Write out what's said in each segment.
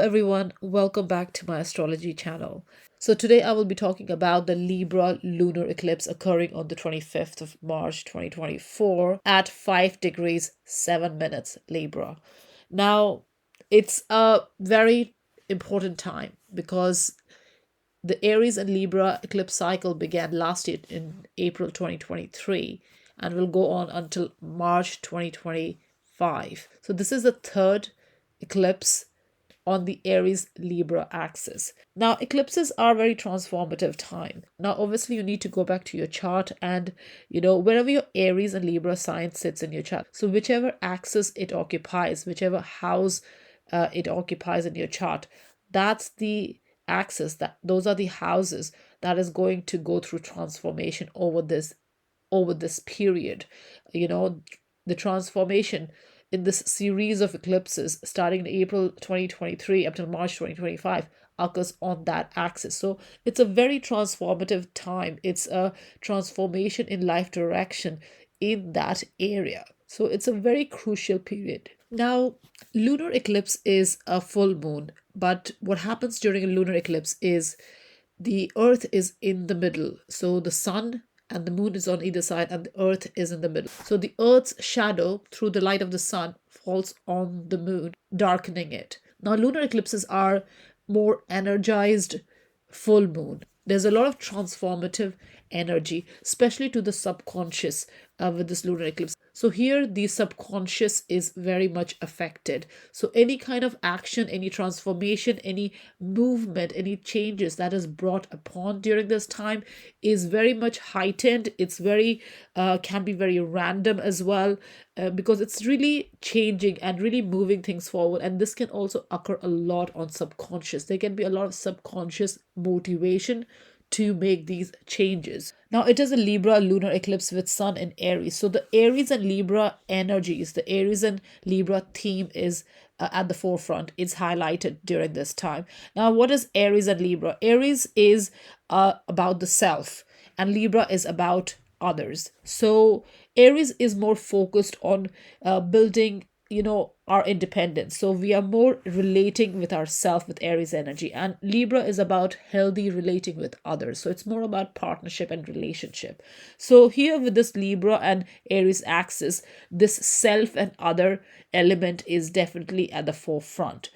everyone, welcome back to my astrology channel. So today I will be talking about the Libra lunar eclipse occurring on the 25th of March 2024 at 5 degrees 7 minutes Libra. Now, it's a very important time because the Aries and Libra eclipse cycle began last year in April 2023 and will go on until March 2025. So this is the third eclipse on the Aries Libra axis. Now, eclipses are very transformative time. Now, obviously, you need to go back to your chart and, wherever your Aries and Libra sign sits in your chart. So, whichever axis it occupies, whichever house it occupies in your chart, that's the axis, those are the houses that is going to go through transformation over this period. The transformation in this series of eclipses starting in April 2023 up to March 2025 occurs on that axis. So it's a very transformative time. It's a transformation in life direction in that area. So it's a very crucial period. Now, lunar eclipse is a full moon, but what happens during a lunar eclipse is the earth is in the middle. So the sun and the moon is on either side and the earth is in the middle. So the earth's shadow through the light of the sun falls on the moon, darkening it. Now, lunar eclipses are more energized full moon. There's a lot of transformative energy, especially to the subconscious with this lunar eclipse. So here the subconscious is very much affected. So any kind of action, any transformation, any movement, any changes that is brought upon during this time is very much heightened. It's very can be very random as well because it's really changing and really moving things forward. And this can also occur a lot on subconscious. There can be a lot of subconscious motivation to make these changes. Now, it is a Libra lunar eclipse with Sun in Aries. So the Aries and Libra energies, the Aries and Libra theme is at the forefront. It's highlighted during this time. Now, what is Aries and Libra? Aries is about the self, and Libra is about others. So Aries is more focused on building our independence. So we are more relating with ourselves with Aries energy, and Libra is about healthy relating with others. So it's more about partnership and relationship. So here with this Libra and Aries axis, this self and other element is definitely at the forefront.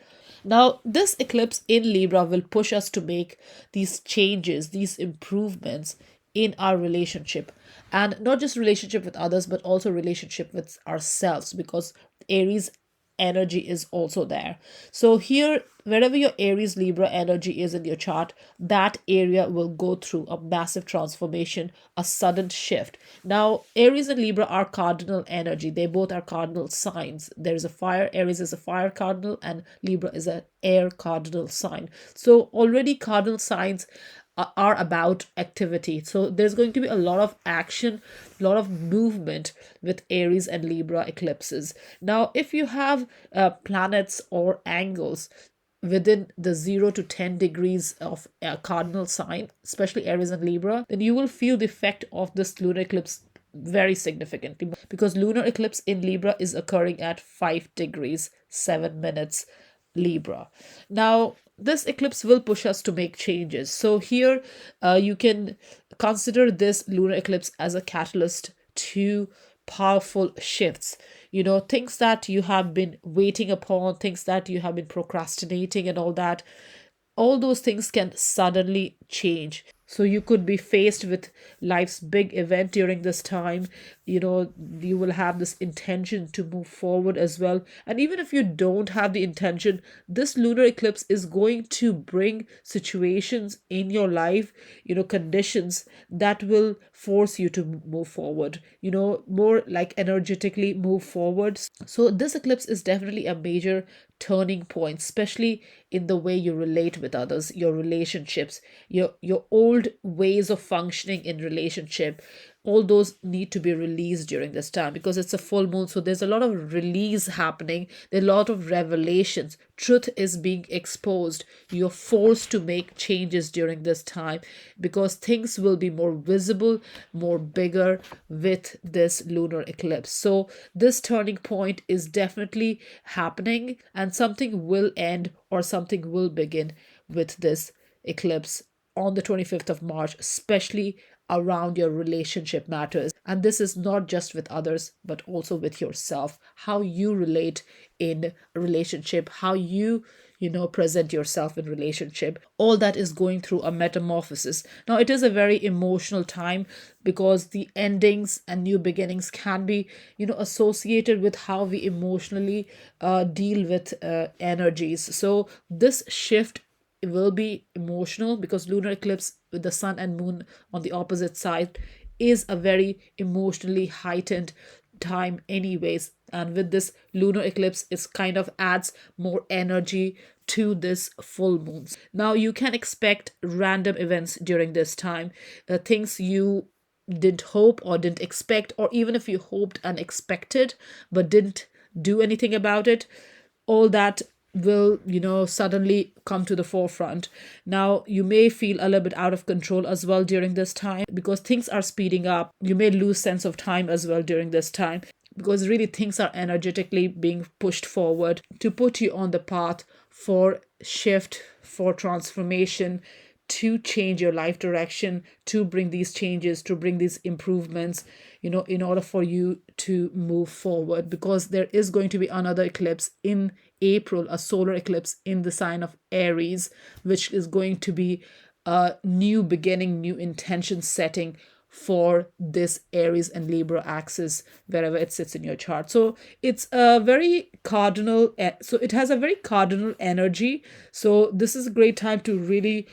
Now, this eclipse in Libra will push us to make these changes, these improvements in our relationship, and not just relationship with others but also relationship with ourselves, because Aries energy is also there. So here, wherever your Aries Libra energy is in your chart, that area will go through a massive transformation, a sudden shift. Now, Aries and Libra are cardinal energy. They both are cardinal signs. There's a fire. Aries is a fire cardinal and Libra is an air cardinal sign. So already cardinal signs are about activity. So there's going to be a lot of action, a lot of movement with Aries and Libra eclipses. Now, if you have planets or angles within the 0 to 10 degrees of a cardinal sign, especially Aries and Libra, then you will feel the effect of this lunar eclipse very significantly, because lunar eclipse in Libra is occurring at 5 degrees 7 minutes Libra. Now, this eclipse will push us to make changes. So here you can consider this lunar eclipse as a catalyst to powerful shifts. Things that you have been waiting upon, things that you have been procrastinating and all those things can suddenly change. So you could be faced with life's big event during this time. You will have this intention to move forward as well. And even if you don't have the intention, this lunar eclipse is going to bring situations in your life, conditions that will force you to move forward, more like energetically move forward. So this eclipse is definitely a major turning point, especially in the way you relate with others, your relationships, your old ways of functioning in relationship, all those need to be released during this time because it's a full moon. So there's a lot of release happening, there's a lot of revelations. Truth is being exposed. You're forced to make changes during this time because things will be more visible, more bigger with this lunar eclipse. So this turning point is definitely happening, and something will end or something will begin with this eclipse on the 25th of March, especially around your relationship matters. And this is not just with others, but also with yourself. How you relate in a relationship, how you present yourself in relationship, all that is going through a metamorphosis. Now it is a very emotional time because the endings and new beginnings can be associated with how we emotionally deal with energies. So this shift, it will be emotional because lunar eclipse with the sun and moon on the opposite side is a very emotionally heightened time anyways, and with this lunar eclipse it kind of adds more energy to this full moons. Now you can expect random events during this time, things you didn't hope or didn't expect, or even if you hoped and expected but didn't do anything about it, all that will suddenly come to the forefront. Now you may feel a little bit out of control as well during this time because things are speeding up. You may lose sense of time as well during this time because really things are energetically being pushed forward to put you on the path for shift, for transformation, to change your life direction, to bring these changes, to bring these improvements, in order for you to move forward. Because there is going to be another eclipse in April, a solar eclipse in the sign of Aries, which is going to be a new beginning, new intention setting for this Aries and Libra axis, wherever it sits in your chart. So it's a very cardinal, so it has a very cardinal energy. So this is a great time to really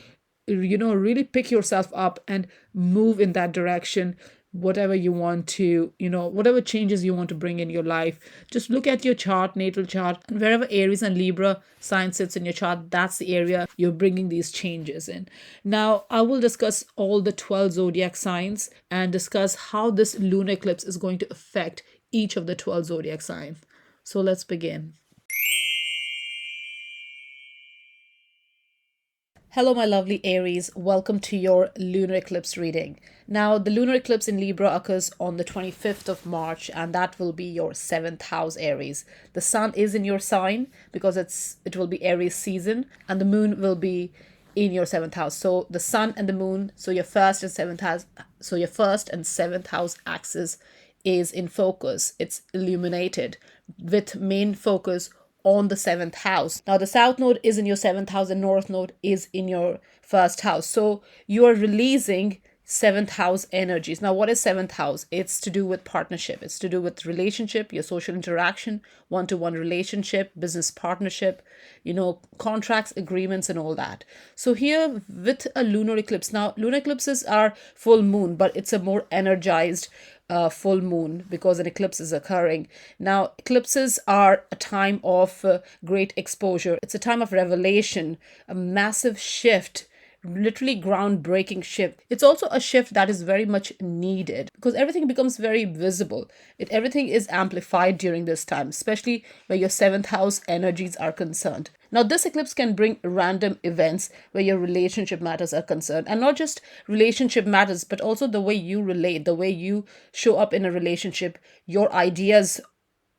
pick yourself up and move in that direction. Whatever you want to, whatever changes you want to bring in your life, just look at your chart, natal chart, and wherever Aries and Libra sign sits in your chart, that's the area you're bringing these changes in. Now I will discuss all the 12 zodiac signs and discuss how this lunar eclipse is going to affect each of the 12 zodiac signs. So let's begin. Hello, my lovely Aries. Welcome to your lunar eclipse reading. Now, the lunar eclipse in Libra occurs on the 25th of March, and that will be your 7th house, Aries. The sun is in your sign because it will be Aries season, and the moon will be in your 7th house. So the sun and the moon, so your first and seventh house axis is in focus. It's illuminated with main focus on the 7th house. Now the south node is in your 7th house and north node is in your first house. So you are releasing 7th house energies. Now what is 7th house? It's to do with partnership. It's to do with relationship, your social interaction, one-to-one relationship, business partnership, contracts, agreements, and all that. So here with a lunar eclipse, now lunar eclipses are full moon, but it's a more energized full moon because an eclipse is occurring. Now, eclipses are a time of great exposure. It's a time of revelation, a massive shift, literally groundbreaking shift. It's also a shift that is very much needed because everything becomes very visible. Everything is amplified during this time, especially where your 7th house energies are concerned. Now, this eclipse can bring random events where your relationship matters are concerned, and not just relationship matters, but also the way you relate, the way you show up in a relationship, your ideas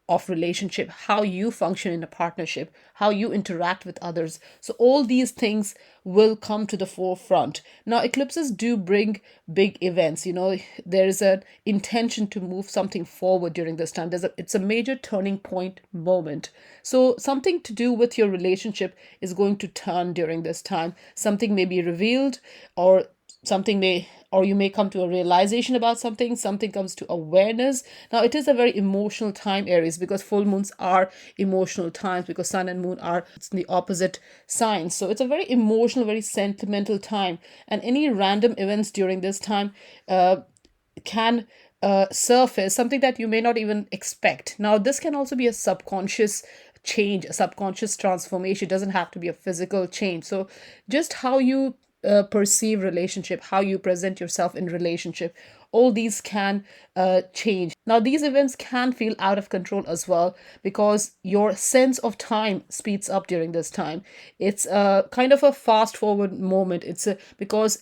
of relationship, how you function in a partnership, how you interact with others. So all these things will come to the forefront. Now eclipses do bring big events. There is an intention to move something forward during this time. It's a major turning point moment. So something to do with your relationship is going to turn during this time. Something may be revealed, or you may come to a realization about something comes to awareness. Now it is a very emotional time, Aries, because full moons are emotional times because sun and moon are in the opposite signs. So it's a very emotional, very sentimental time, and any random events during this time can surface something that you may not even expect. Now this can also be a subconscious change, a subconscious transformation. It doesn't have to be a physical change. So just how you perceive relationship, how you present yourself in relationship, all these can change. Now, these events can feel out of control as well, because your sense of time speeds up during this time. It's a kind of a fast forward moment. It's a, because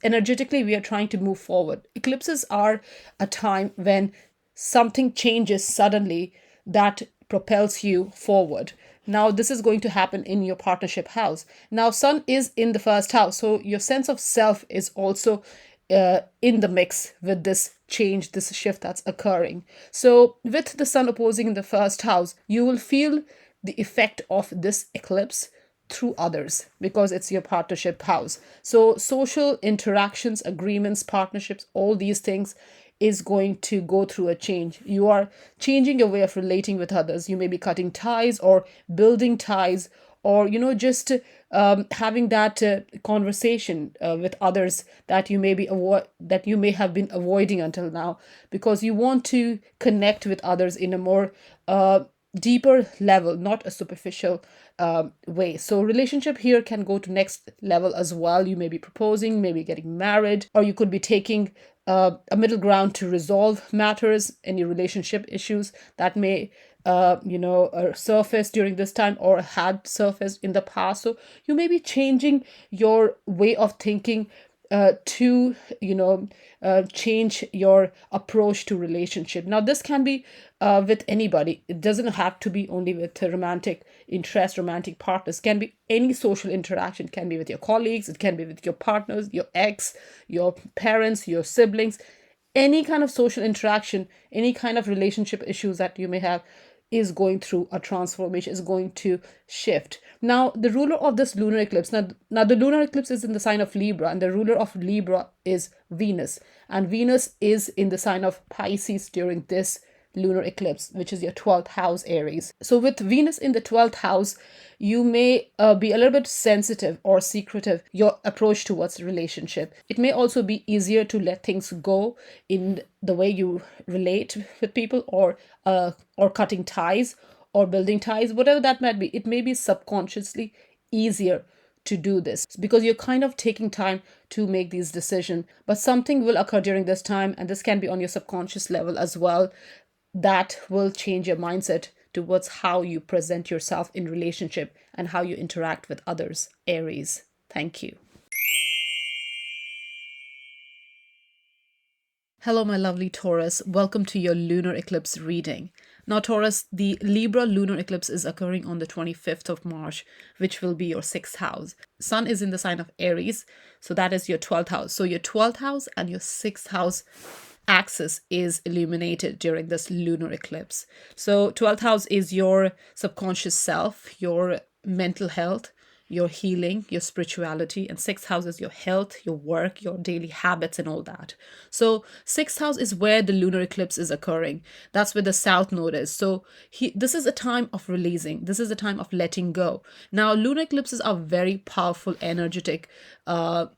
energetically we are trying to move forward. Eclipses are a time when something changes suddenly that propels you forward. Now, this is going to happen in your partnership house. Now, Sun is in the first house, so your sense of self is also in the mix with this change, this shift that's occurring. So, with the Sun opposing in the first house, you will feel the effect of this eclipse through others, because it's your partnership house. So social interactions, agreements, partnerships, all these things is going to go through a change. You are changing your way of relating with others. You may be cutting ties or building ties, or just having that conversation with others that you may have been avoiding until now, because you want to connect with others in a more deeper level, not a superficial way. So relationship here can go to next level as well. You may be proposing, maybe getting married, or you could be taking a middle ground to resolve matters, any relationship issues that may surface during this time or had surfaced in the past. So you may be changing your way of thinking to change your approach to relationship. Now, this can be with anybody. It doesn't have to be only with romantic interest, romantic partners. It can be any social interaction. It can be with your colleagues, it can be with your partners, your ex, your parents, your siblings. Any kind of social interaction, any kind of relationship issues that you may have is going through a transformation, is going to shift. Now, the ruler of this lunar eclipse, now the lunar eclipse is in the sign of Libra, and the ruler of Libra is Venus. And Venus is in the sign of Pisces during this lunar eclipse, which is your 12th house, Aries. So with Venus in the 12th house, you may be a little bit sensitive or secretive your approach towards relationship. It may also be easier to let things go in the way you relate with people, or cutting ties or building ties, whatever that might be. It may be subconsciously easier to do this because you're kind of taking time to make these decisions. But something will occur during this time, and this can be on your subconscious level as well, that will change your mindset towards how you present yourself in relationship and how you interact with others, Aries. Thank you. Hello, my lovely Taurus. Welcome to your lunar eclipse reading. Now, Taurus, the Libra lunar eclipse is occurring on the 25th of March, which will be your 6th house. Sun is in the sign of Aries, so that is your 12th house. So your 12th house and your 6th house axis is illuminated during this lunar eclipse. So 12th house is your subconscious self, your mental health, your healing, your spirituality, and 6th house is your health, your work, your daily habits, and all that. So 6th house is where the lunar eclipse is occurring. That's where the south node is. So this is a time of releasing. This is a time of letting go. Now, lunar eclipses are very powerful, energetic,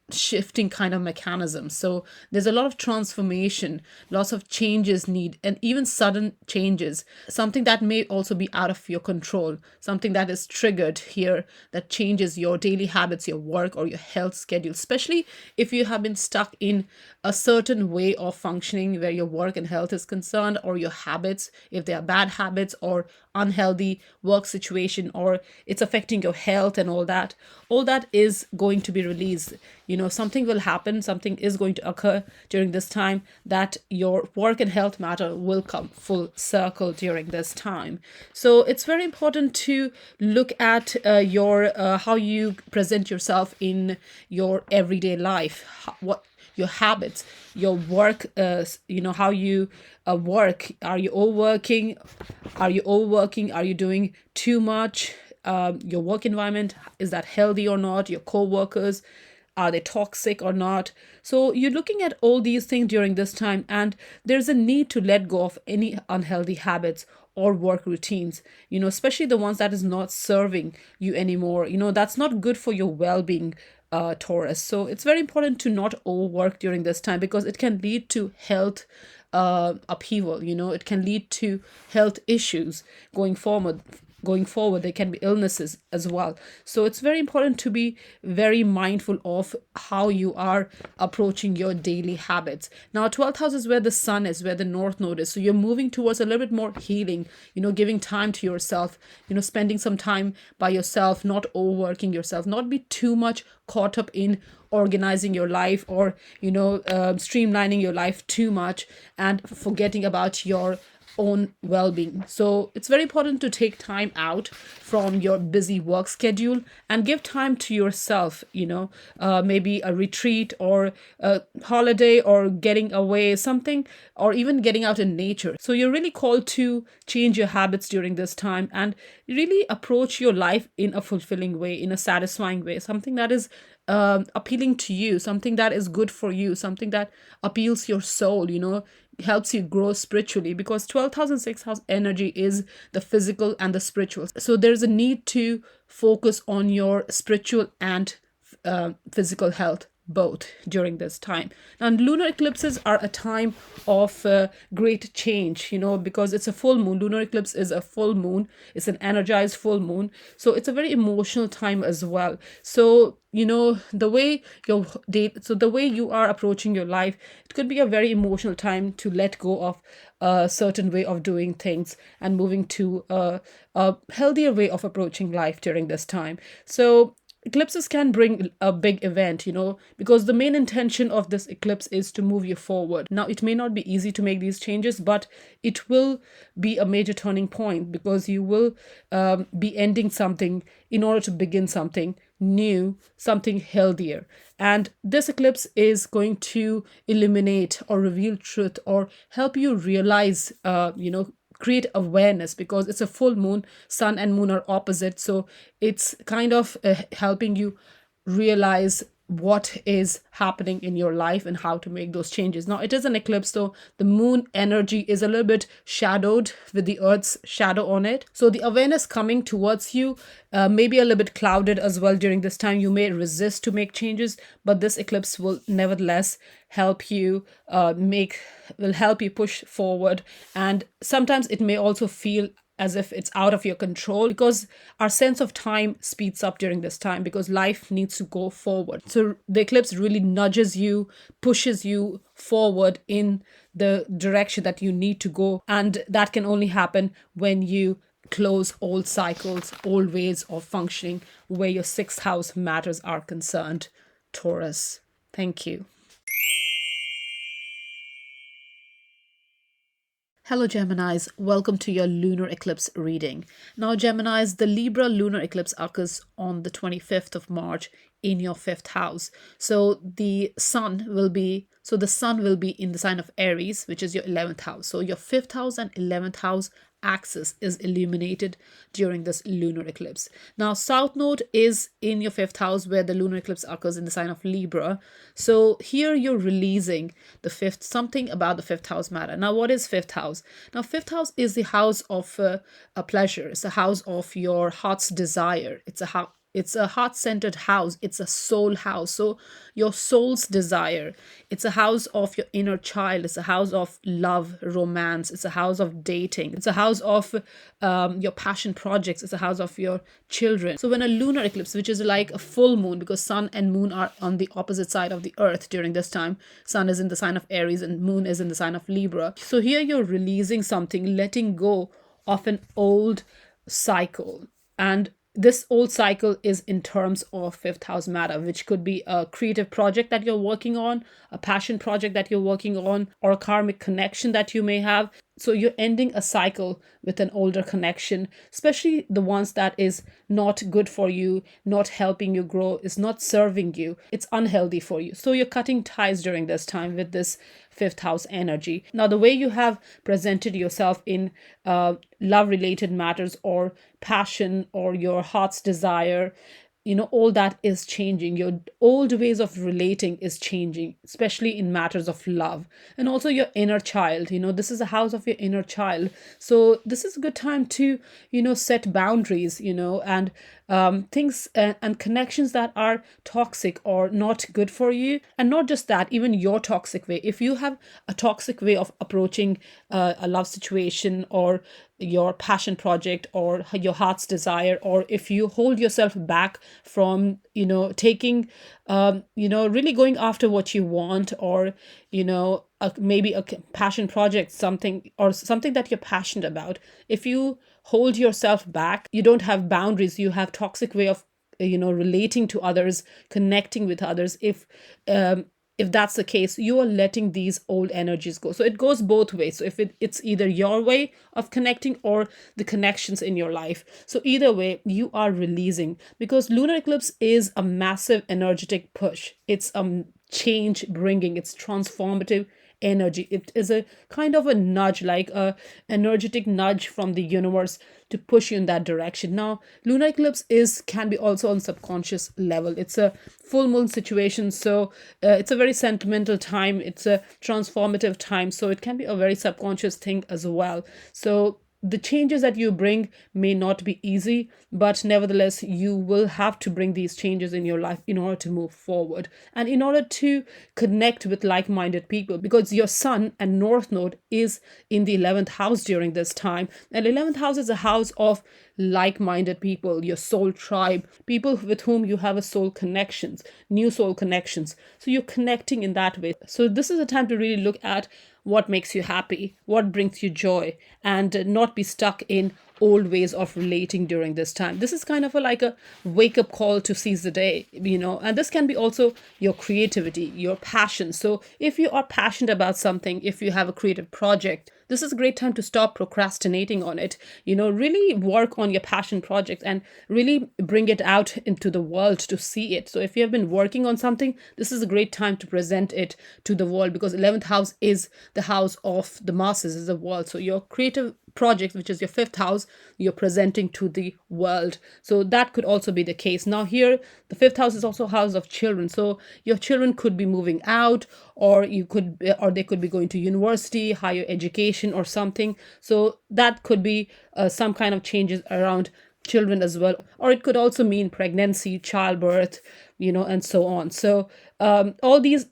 shifting kind of mechanisms. So there's a lot of transformation, lots of changes need, and even sudden changes, something that may also be out of your control, something that is triggered here that changes your daily habits, your work, or your health schedule, especially if you have been stuck in a certain way of functioning where your work and health is concerned, or your habits, if they are bad habits or unhealthy work situation, or it's affecting your health and all that is going to be released. Something will happen, something is going to occur during this time that your work and health matter will come full circle during this time. So it's very important to look at your how you present yourself in your everyday life, what your habits, your work, how you work. Are you overworking? Are you doing too much? Your work environment, is that healthy or not? Your co-workers, are they toxic or not? So you're looking at all these things during this time, and there's a need to let go of any unhealthy habits or work routines, especially the ones that is not serving you anymore. That's not good for your well-being, Taurus. So it's very important to not overwork during this time, because it can lead to health upheaval. It can lead to health issues going forward. going forward. There can be illnesses as well. So it's very important to be very mindful of how you are approaching your daily habits. Now 12th house is where the sun is, where the north node is. So you're moving towards a little bit more healing, giving time to yourself, spending some time by yourself, not overworking yourself, not be too much caught up in organizing your life, or streamlining your life too much and forgetting about your own well-being. So it's very important to take time out from your busy work schedule and give time to yourself, maybe a retreat or a holiday or getting away, something, or even getting out in nature. So you're really called to change your habits during this time and really approach your life in a fulfilling way, in a satisfying way, something that is appealing to you, something that is good for you, something that appeals your soul, helps you grow spiritually, because 12th house and 6th house energy is the physical and the spiritual. So there's a need to focus on your spiritual and physical health both during this time. Now lunar eclipses are a time of great change, because it's a full moon. Lunar eclipse is a full moon, it's an energized full moon, so it's a very emotional time as well. So the way your date, so the way you are approaching your life, it could be a very emotional time to let go of a certain way of doing things and moving to a healthier way of approaching life during this time. So eclipses can bring a big event, because the main intention of this eclipse is to move you forward. Now, it may not be easy to make these changes, but it will be a major turning point, because you will be ending something in order to begin something new, something healthier. And this eclipse is going to illuminate or reveal truth or help you realize, create awareness, because it's a full moon. Sun and moon are opposite, so it's kind of helping you realize what is happening in your life and how to make those changes. Now it is an eclipse, so the moon energy is a little bit shadowed with the earth's shadow on it, so the awareness coming towards you may be a little bit clouded as well during this time. You may resist to make changes, but this eclipse will nevertheless help you will help you push forward. And sometimes it may also feel as if it's out of your control, because our sense of time speeds up during this time, because life needs to go forward. So the eclipse really nudges you, pushes you forward in the direction that you need to go. And that can only happen when you close old cycles, old ways of functioning, where your 6th house matters are concerned, Taurus. Thank you. Hello Geminis, welcome to your lunar eclipse reading. Now Geminis, the Libra lunar eclipse occurs on the 25th of March in your 5th house. So the sun will be in the sign of Aries, which is your 11th house. So your 5th house and 11th house axis is illuminated during this lunar eclipse. Now south node is in your 5th house, where the lunar eclipse occurs in the sign of Libra. So here you're releasing the fifth, something about the 5th house matter. Now what is 5th house? Now 5th house is the house of a pleasure. It's the house of your heart's desire. It's a heart-centered house. It's a soul house. So your soul's desire. It's a house of your inner child. It's a house of love, romance. It's a house of dating. It's a house of your passion projects. It's a house of your children. So when a lunar eclipse, which is like a full moon, because sun and moon are on the opposite side of the earth during this time. Sun is in the sign of Aries and moon is in the sign of Libra. So here you're releasing something, letting go of an old cycle. And this old cycle is in terms of 5th house matter, which could be a creative project that you're working on, a passion project that you're working on, or a karmic connection that you may have. So you're ending a cycle with an older connection, especially the ones that is not good for you, not helping you grow, is not serving you. It's unhealthy for you. So you're cutting ties during this time with this 5th house energy. Now, the way you have presented yourself in love related matters or passion or your heart's desire, all that is changing. Your old ways of relating is changing, especially in matters of love. And also your inner child, this is a house of your inner child. So this is a good time to, set boundaries, and things and connections that are toxic or not good for you. And not just that, even your toxic way. If you have a toxic way of approaching a love situation or your passion project or your heart's desire, or if you hold yourself back from taking really going after what you want, or maybe a passion project, something or something that you're passionate about, if you hold yourself back, you don't have boundaries, you have toxic way of relating to others, connecting with others. If that's the case, you are letting these old energies go. So it goes both ways. So if it's either your way of connecting or the connections in your life, so either way you are releasing, because lunar eclipse is a massive energetic push. It's change bringing, it's transformative energy. It is a kind of a nudge, like a energetic nudge from the universe to push you in that direction. Now, lunar eclipse can be also on subconscious level. It's a full moon situation, so it's a very sentimental time. It's a transformative time, so it can be a very subconscious thing as well. So the changes that you bring may not be easy, but nevertheless, you will have to bring these changes in your life in order to move forward and in order to connect with like minded people, because your sun and north node is in the 11th house during this time. And 11th house is a house of like minded people, your soul tribe, people with whom you have a soul connections, new soul connections. So you're connecting in that way. So this is a time to really look at what makes you happy, what brings you joy, and not be stuck in old ways of relating during this time. This is kind of like a wake up call to seize the day, and this can be also your creativity, your passion. So if you are passionate about something, if you have a creative project, this is a great time to stop procrastinating on it. Really work on your passion project and really bring it out into the world to see it. So if you have been working on something, this is a great time to present it to the world, because 11th house is the house of the masses, is the world. So your creative project, which is your 5th house, you're presenting to the world. So that could also be the case. Now here, the 5th house is also house of children. So your children could be moving out, or they could be going to university, higher education or something. So that could be some kind of changes around children as well. Or it could also mean pregnancy, childbirth, and so on. So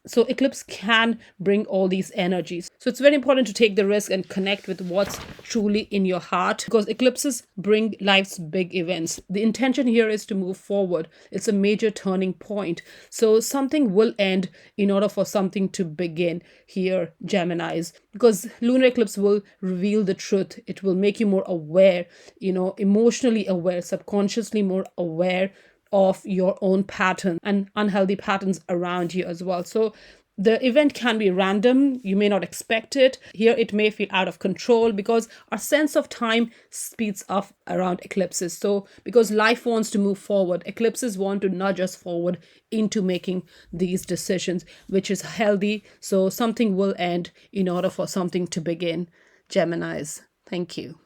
so eclipse can bring all these energies. So it's very important to take the risk and connect with what's truly in your heart, because eclipses bring life's big events. The intention here is to move forward. It's a major turning point. So something will end in order for something to begin here, Geminis, because lunar eclipse will reveal the truth. It will make you more aware, emotionally aware, subconsciously more aware of your own pattern and unhealthy patterns around you as well. So the event can be random. You may not expect it. Here it may feel out of control, because our sense of time speeds up around eclipses. So because life wants to move forward, eclipses want to nudge us forward into making these decisions, which is healthy. So something will end in order for something to begin. Geminis, thank you.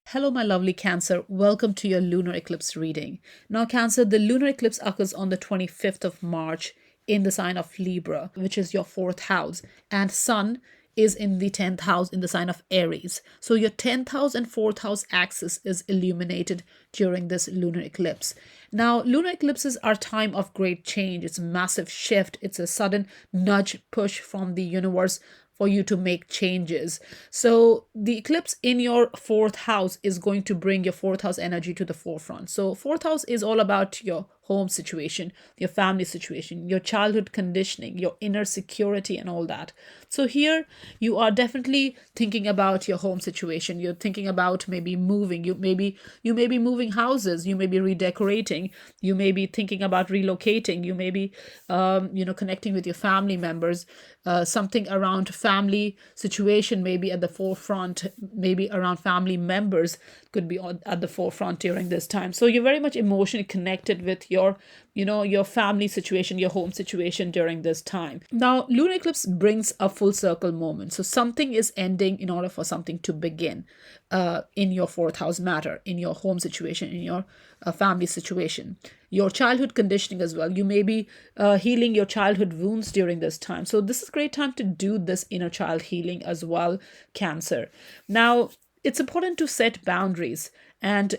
Hello, my lovely Cancer. Welcome to your lunar eclipse reading. Now, Cancer, the lunar eclipse occurs on the 25th of March in the sign of Libra, which is your 4th house, and Sun is in the 10th house in the sign of Aries. So your 10th house and 4th house axis is illuminated during this lunar eclipse. Now, lunar eclipses are time of great change. It's a massive shift. It's a sudden nudge push from the universe for you to make changes. So the eclipse in your 4th house is going to bring your 4th house energy to the forefront. So 4th house is all about your home situation, your family situation, your childhood conditioning, your inner security and all that. So here you are definitely thinking about your home situation. You're thinking about maybe moving. You may be moving houses. You may be redecorating. You may be thinking about relocating. You may be connecting with your family members. Something around family situation may be at the forefront, maybe around family members could be at the forefront during this time. So you're very much emotionally connected with your family situation, your home situation during this time. Now, lunar eclipse brings a full circle moment. So something is ending in order for something to begin in your 4th house matter, in your home situation, in your family situation, your childhood conditioning as well. You may be healing your childhood wounds during this time. So this is a great time to do this inner child healing as well, Cancer. Now, it's important to set boundaries and,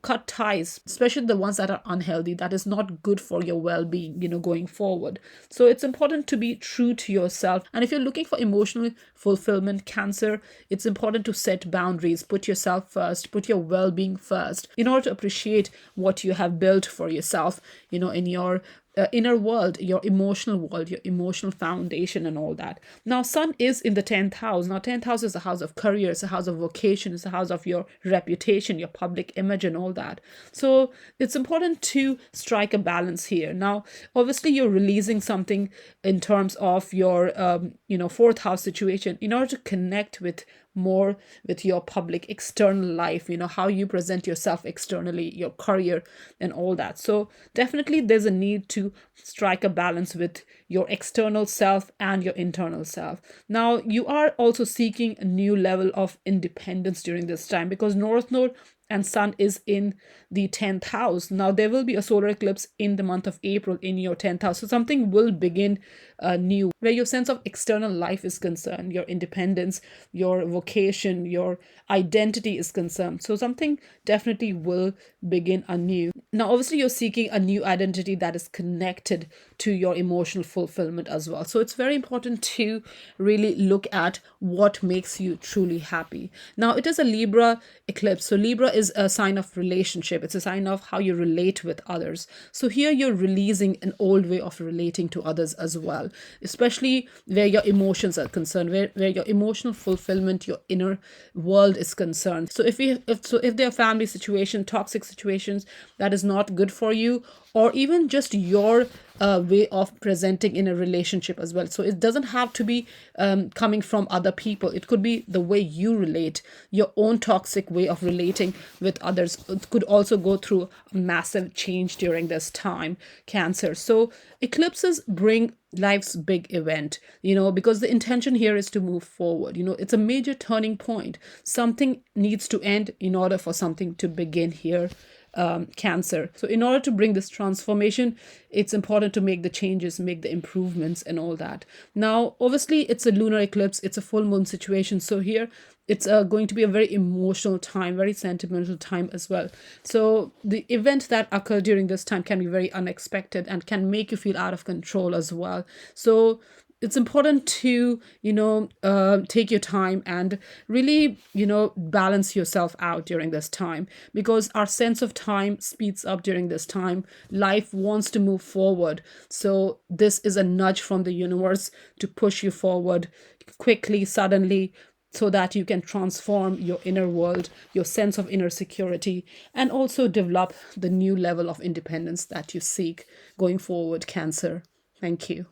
cut ties, especially the ones that are unhealthy, that is not good for your well-being, going forward. So it's important to be true to yourself. And if you're looking for emotional fulfillment, Cancer, it's important to set boundaries, put yourself first, put your well-being first, in order to appreciate what you have built for yourself, in your inner world, your emotional world, your emotional foundation, and all that. Now, Sun is in the 10th house. Now, 10th house is a house of career, it's a house of vocation, it's a house of your reputation, your public image, and all that. So, it's important to strike a balance here. Now, obviously, you're releasing something in terms of your, fourth house situation in order to connect with more with your public external life, how you present yourself externally, your career, and all that. So definitely there's a need to strike a balance with your external self and your internal self. Now, you are also seeking a new level of independence during this time, because North Node and Sun is in the 10th house. Now, there will be a solar eclipse in the month of April in your 10th house. So, something will begin new where your sense of external life is concerned, your independence, your vocation, your identity is concerned. So, something definitely will begin anew. Now, obviously, you're seeking a new identity that is connected to your emotional fulfillment as well. So, it's very important to really look at what makes you truly happy. Now, it is a Libra eclipse. So, Libra is a sign of relationship, it's a sign of how you relate with others. So, here you're releasing an old way of relating to others as well, especially where your emotions are concerned, where your emotional fulfillment, your inner world is concerned. So, if there are family situations, toxic situations that is not good for you, or even just your way of presenting in a relationship as well. So it doesn't have to be coming from other people. It could be the way you relate, your own toxic way of relating with others. It could also go through a massive change during this time, Cancer. So eclipses bring life's big event, because the intention here is to move forward. It's a major turning point. Something needs to end in order for something to begin here, Cancer. So in order to bring this transformation, it's important to make the changes, make the improvements, and all that. Now, obviously, it's a lunar eclipse, it's a full moon situation. So here it's going to be a very emotional time, very sentimental time as well. So the events that occur during this time can be very unexpected and can make you feel out of control as well. So it's important to take your time and really balance yourself out during this time, because our sense of time speeds up during this time. Life wants to move forward, so this is a nudge from the universe to push you forward quickly, suddenly, so that you can transform your inner world, your sense of inner security, and also develop the new level of independence that you seek going forward, Cancer. Thank you.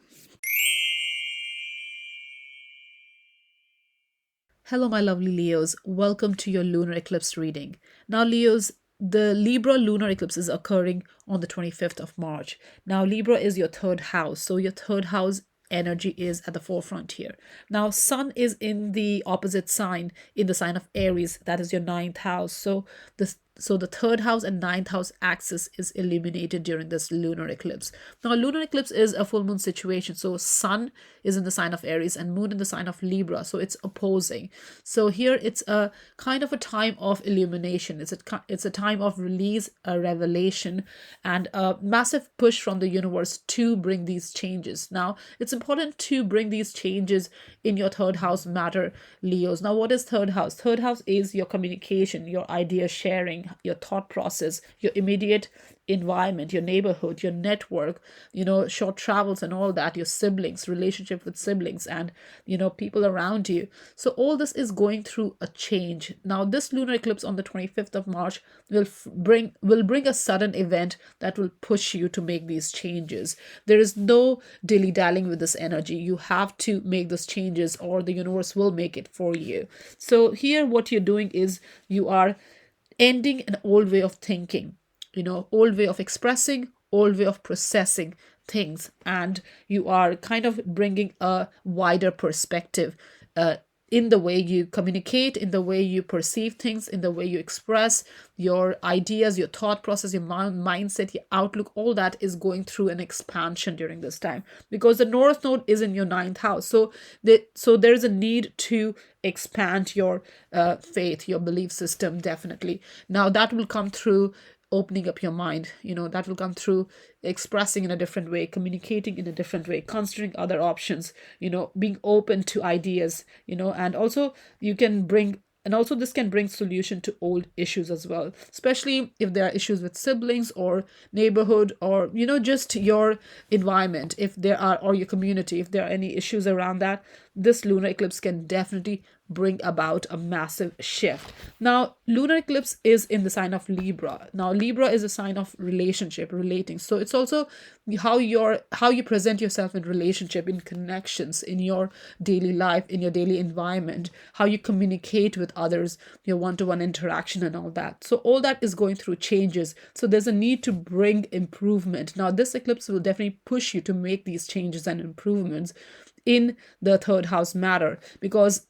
Hello, my lovely Leos. Welcome to your lunar eclipse reading. Now, Leos, the Libra lunar eclipse is occurring on the 25th of March. Now, Libra is your third house. So, your third house energy is at the forefront here. Now, Sun is in the opposite sign, in the sign of Aries. That is your ninth house. So the third house and ninth house axis is illuminated during this lunar eclipse. Now, a lunar eclipse is a full moon situation. So Sun is in the sign of Aries and Moon in the sign of Libra. So it's opposing. So here it's a kind of a time of illumination. It's a time of release, a revelation, and a massive push from the universe to bring these changes. Now, it's important to bring these changes in your third house matter, Leos. Now, what is third house? Third house is your communication, your idea sharing, your thought process, your immediate environment, your neighborhood, your network, short travels and all that, your siblings, relationship with siblings, and people around you. So all this is going through a change. Now, this lunar eclipse on the 25th of March will bring a sudden event that will push you to make these changes. There is no dilly-dallying with this energy. You have to make those changes, or the universe will make it for you. So here what you're doing is you are ending an old way of thinking, old way of expressing, old way of processing things, and you are kind of bringing a wider perspective in the way you communicate, in the way you perceive things, in the way you express your ideas, your thought process, your mindset, your outlook, all that is going through an expansion during this time because the North Node is in your ninth house. So there is a need to expand your faith, your belief system, definitely. Now that will come through opening up your mind, that will come through expressing in a different way, communicating in a different way, considering other options, being open to ideas, and also you can bring and also this can bring solution to old issues as well, especially if there are issues with siblings or neighborhood or just your environment, if there are, or your community, if there are any issues around that. This lunar eclipse can definitely bring about a massive shift. Now, lunar eclipse is in the sign of Libra. Now, Libra is a sign of relationship, relating. So it's also how you present yourself in relationship, in connections, in your daily life, in your daily environment, how you communicate with others, your one-to-one interaction and all that. So all that is going through changes. So there's a need to bring improvement. Now, this eclipse will definitely push you to make these changes and improvements in the third house matter, because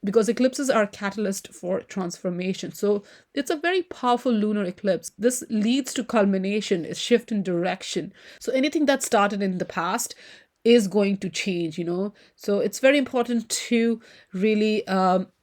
eclipses are a catalyst for transformation. So it's a very powerful lunar eclipse. This leads to culmination, a shift in direction. So anything that started in the past is going to change. So it's very important to really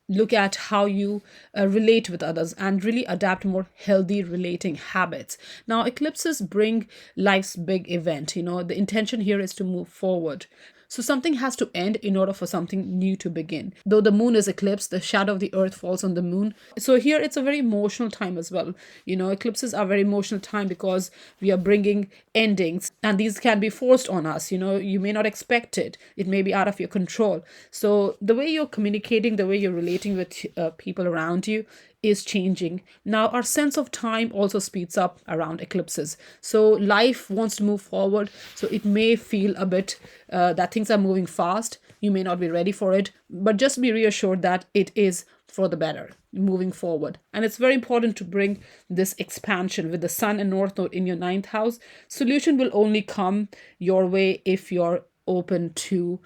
look at how you relate with others and really adapt more healthy relating habits. Now, eclipses bring life's big event. The intention here is to move forward. So something has to end in order for something new to begin. Though the moon is eclipsed, the shadow of the earth falls on the moon. So here it's a very emotional time as well. Eclipses are very emotional time because we are bringing endings and these can be forced on us. You may not expect it. It may be out of your control. So the way you're communicating, the way you're relating with people around you is changing. Now, our sense of time also speeds up around eclipses. So life wants to move forward. So it may feel a bit that things are moving fast. You may not be ready for it, but just be reassured that it is for the better moving forward. And it's very important to bring this expansion with the sun and north node in your ninth house. Solution will only come your way if you're open to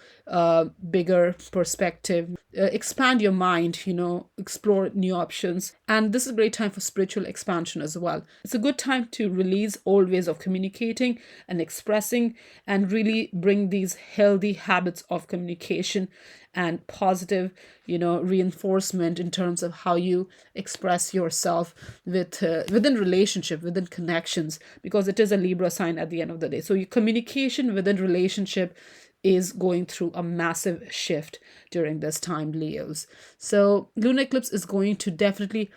bigger perspective, expand your mind, explore new options. And this is a great time for spiritual expansion as well. It's a good time to release old ways of communicating and expressing and really bring these healthy habits of communication and positive, reinforcement in terms of how you express yourself within relationship, within connections, because it is a Libra sign at the end of the day. So your communication within relationship is going through a massive shift during this time, Leos. So lunar eclipse is going to definitely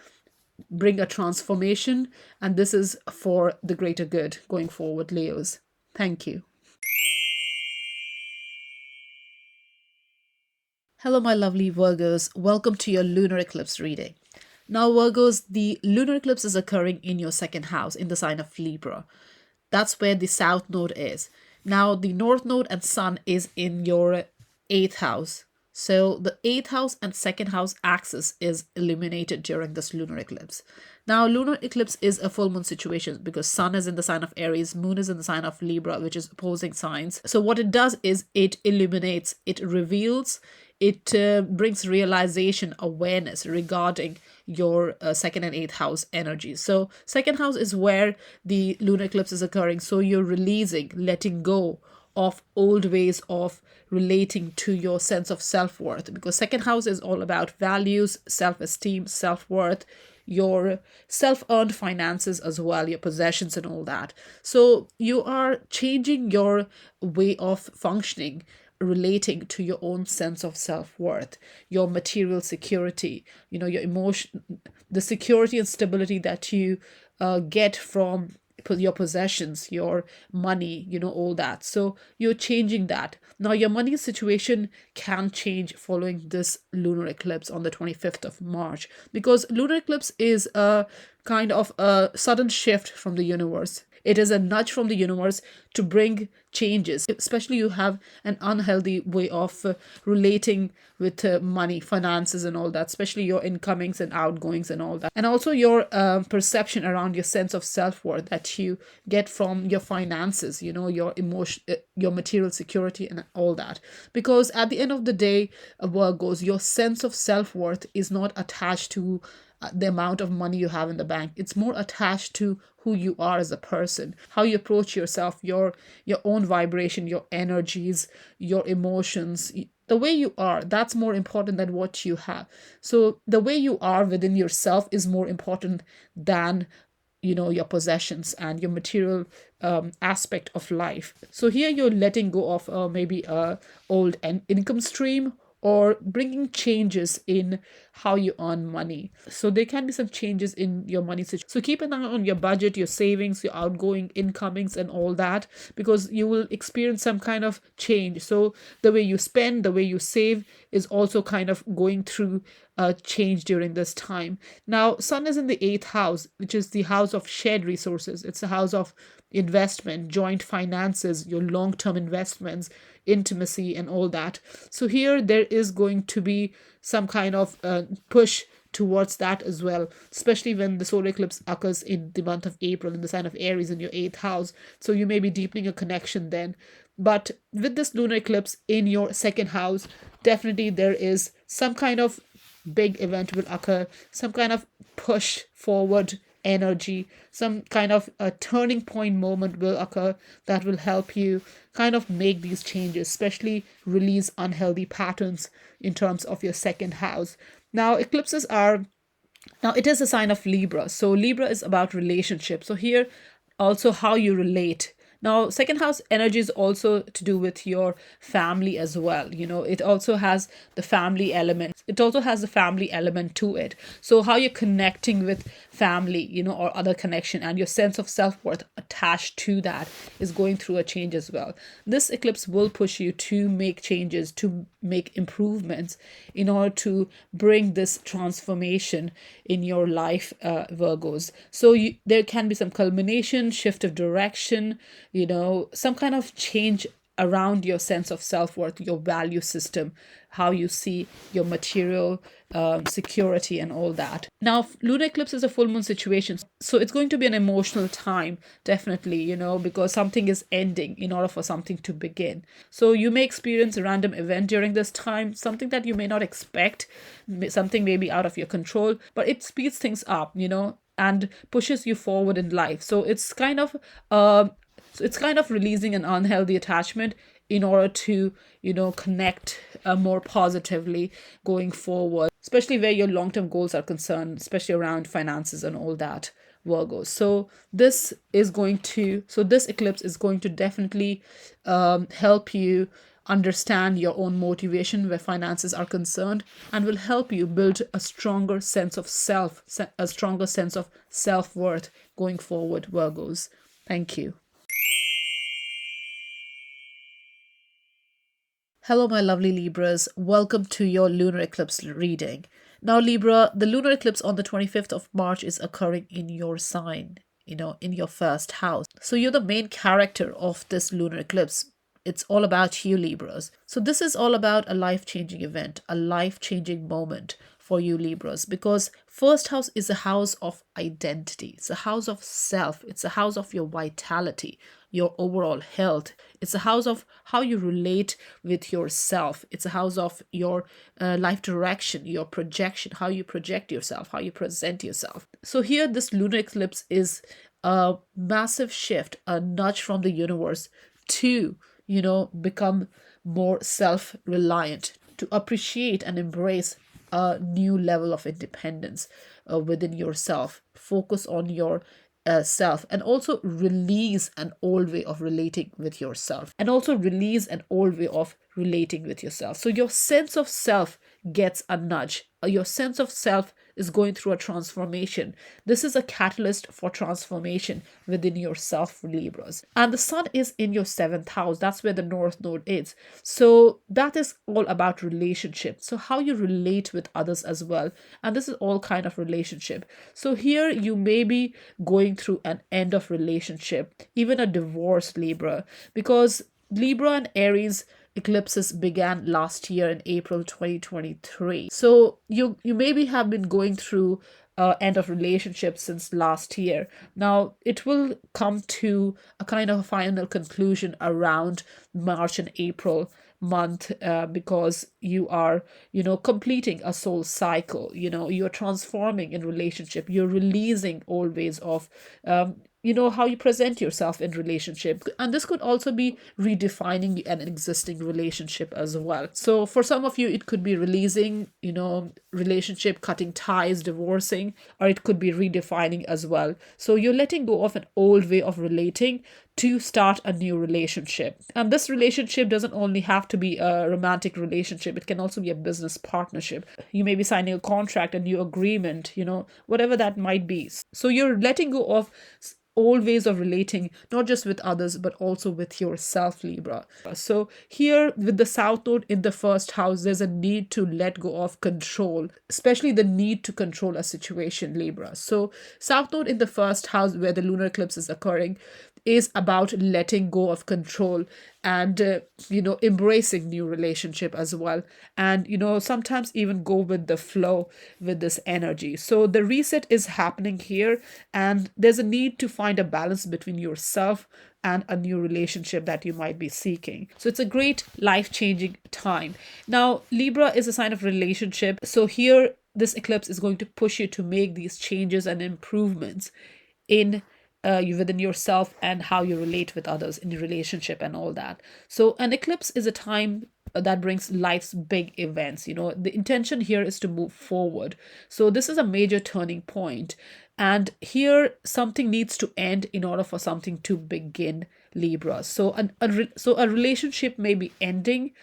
bring a transformation, and this is for the greater good going forward, Leos. Thank you. Hello, my lovely Virgos. Welcome to your lunar eclipse reading. Now, Virgos, the lunar eclipse is occurring in your second house in the sign of Libra. That's where the south node is. Now, the north node and sun is in your eighth house. So the eighth house and second house axis is illuminated during this lunar eclipse. Now, lunar eclipse is a full moon situation because sun is in the sign of Aries, moon is in the sign of Libra, which is opposing signs. So what it does is it illuminates, it reveals, it brings realization, awareness regarding your second and eighth house energies. So second house is where the lunar eclipse is occurring. So you're releasing, letting go of old ways of relating to your sense of self-worth, because second house is all about values, self-esteem, self-worth, your self-earned finances as well, your possessions and all that. So you are changing your way of functioning, relating to your own sense of self-worth, your material security, your emotion, the security and stability that you get from your possessions, your money, all that. So you're changing that. Now, your money situation can change following this lunar eclipse on the 25th of March, because lunar eclipse is a kind of a sudden shift from the universe. It is a nudge from the universe to bring changes, especially you have an unhealthy way of relating with money, finances, and all that, especially your incomings and outgoings and all that. And also your perception around your sense of self worth that you get from your finances, your emotion, your material security, and all that. Because at the end of the day, Virgos, your sense of self worth is not attached to the amount of money you have in the bank. It's more attached to who you are as a person, how you approach yourself, your own vibration, your energies, your emotions, the way you are. That's more important than what you have. So the way you are within yourself is more important than your possessions and your material aspect of life. So here you're letting go of maybe a old income stream, or bringing changes in how you earn money. So there can be some changes in your money situation. So keep an eye on your budget, your savings, your outgoing incomings, and all that, because you will experience some kind of change. So the way you spend, the way you save is also kind of going through a change during this time. Now, Sun is in the eighth house, which is the house of shared resources. It's a house of investment, joint finances, your long term investments, intimacy, and all that. So here there is going to be some kind of push towards that as well, especially when the solar eclipse occurs in the month of April in the sign of Aries in your eighth house. So you may be deepening a connection then. But with this lunar eclipse in your second house, definitely there is some kind of big event will occur, some kind of push forward energy, some kind of a turning point moment will occur that will help you kind of make these changes, especially release unhealthy patterns in terms of your second house. Now, it is a sign of Libra. So Libra is about relationships. So here also how you relate. Now, second house energy is also to do with your family as well. It also has the family element. It also has the family element to it. So how you're connecting with family, or other connection, and your sense of self-worth attached to that is going through a change as well. This eclipse will push you to make changes, to make improvements in order to bring this transformation in your life, Virgos. So there can be some culmination, shift of direction, some kind of change around your sense of self-worth, your value system, how you see your material security and all that. Now, lunar eclipse is a full moon situation, so it's going to be an emotional time, definitely, because something is ending in order for something to begin. So you may experience a random event during this time, something that you may not expect, something may be out of your control, but it speeds things up, and pushes you forward in life. So it's kind of releasing an unhealthy attachment in order to, connect more positively going forward, especially where your long term goals are concerned, especially around finances and all that, Virgo. So this eclipse is going to definitely help you understand your own motivation where finances are concerned, and will help you build a stronger sense of a stronger sense of self-worth going forward, Virgos. Thank you. Hello, my lovely Libras. Welcome to your lunar eclipse reading. Now, Libra, the lunar eclipse on the 25th of March is occurring in your sign, in your first house. So you're the main character of this lunar eclipse. It's all about you, Libras. So this is all about a life-changing event, a life-changing moment for you, Libras, because first house is a house of identity. It's a house of self. It's a house of your vitality, your overall health. It's a house of how you relate with yourself. It's a house of your life direction, your projection, how you project yourself, how you present yourself. So here, this lunar eclipse is a massive shift, a nudge from the universe to, become more self-reliant, to appreciate and embrace a new level of independence within yourself. Focus on your self, and also release an old way of relating with yourself, So your sense of self gets a nudge. Your sense of self is going through a transformation. This is a catalyst for transformation within yourself, Libras. And the sun is in your seventh house. That's where the North Node is. So that is all about relationship. So how you relate with others as well. And this is all kind of relationship. So here you may be going through an end of relationship, even a divorce, Libra, because Libra and Aries eclipses began last year in April 2023. So you maybe have been going through end of relationship since last year. Now it will come to a kind of a final conclusion around March and April month, because you are completing a soul cycle. You're transforming in relationship, you're releasing old ways of how you present yourself in relationship, and this could also be redefining an existing relationship as well. So for some of you it could be releasing relationship, cutting ties, divorcing, or it could be redefining as well. So you're letting go of an old way of relating to start a new relationship. And this relationship doesn't only have to be a romantic relationship, it can also be a business partnership. You may be signing a contract, a new agreement, whatever that might be. So you're letting go of old ways of relating, not just with others, but also with yourself, Libra. So here with the South Node in the first house, there's a need to let go of control, especially the need to control a situation, Libra. So South Node in the first house, where the lunar eclipse is occurring, is about letting go of control and embracing new relationship as well, and sometimes even go with the flow with this energy. So the reset is happening here, and there's a need to find a balance between yourself and a new relationship that you might be seeking. So it's a great life-changing time. Now Libra is a sign of relationship, so here this eclipse is going to push you to make these changes and improvements in within yourself and how you relate with others in your relationship and all that. So an eclipse is a time that brings life's big events. The intention here is to move forward. So this is a major turning point. And here something needs to end in order for something to begin, Libra. So a relationship may be ending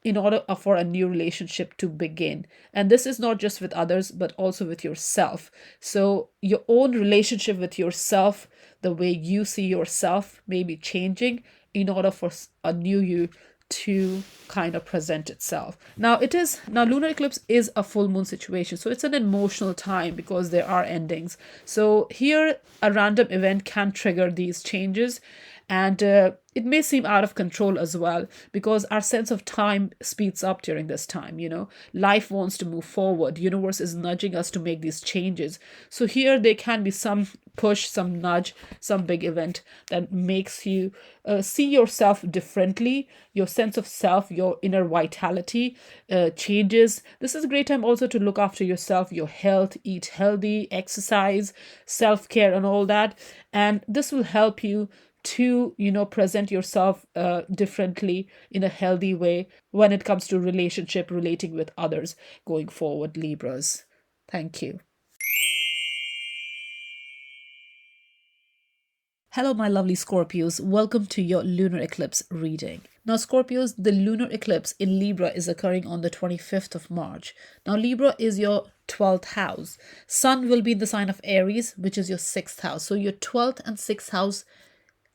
in order for a new relationship to begin. And this is not just with others, but also with yourself. So your own relationship with yourself, the way you see yourself, may be changing in order for a new you to kind of present itself. Now lunar eclipse is a full moon situation, so it's an emotional time because there are endings. So here a random event can trigger these changes, and it may seem out of control as well, because our sense of time speeds up during this time. Life wants to move forward, universe is nudging us to make these changes. So here there can be some push, some nudge, some big event that makes you see yourself differently. Your sense of self, your inner vitality changes. This is a great time also to look after yourself, your health, eat healthy, exercise, self-care and all that. And this will help you to present yourself differently in a healthy way when it comes to relationship, relating with others going forward, Libras. Thank you. Hello, my lovely Scorpios. Welcome to your lunar eclipse reading. Now, Scorpios, the lunar eclipse in Libra is occurring on the 25th of March. Now, Libra is your 12th house. Sun will be in the sign of Aries, which is your 6th house. So your 12th and 6th house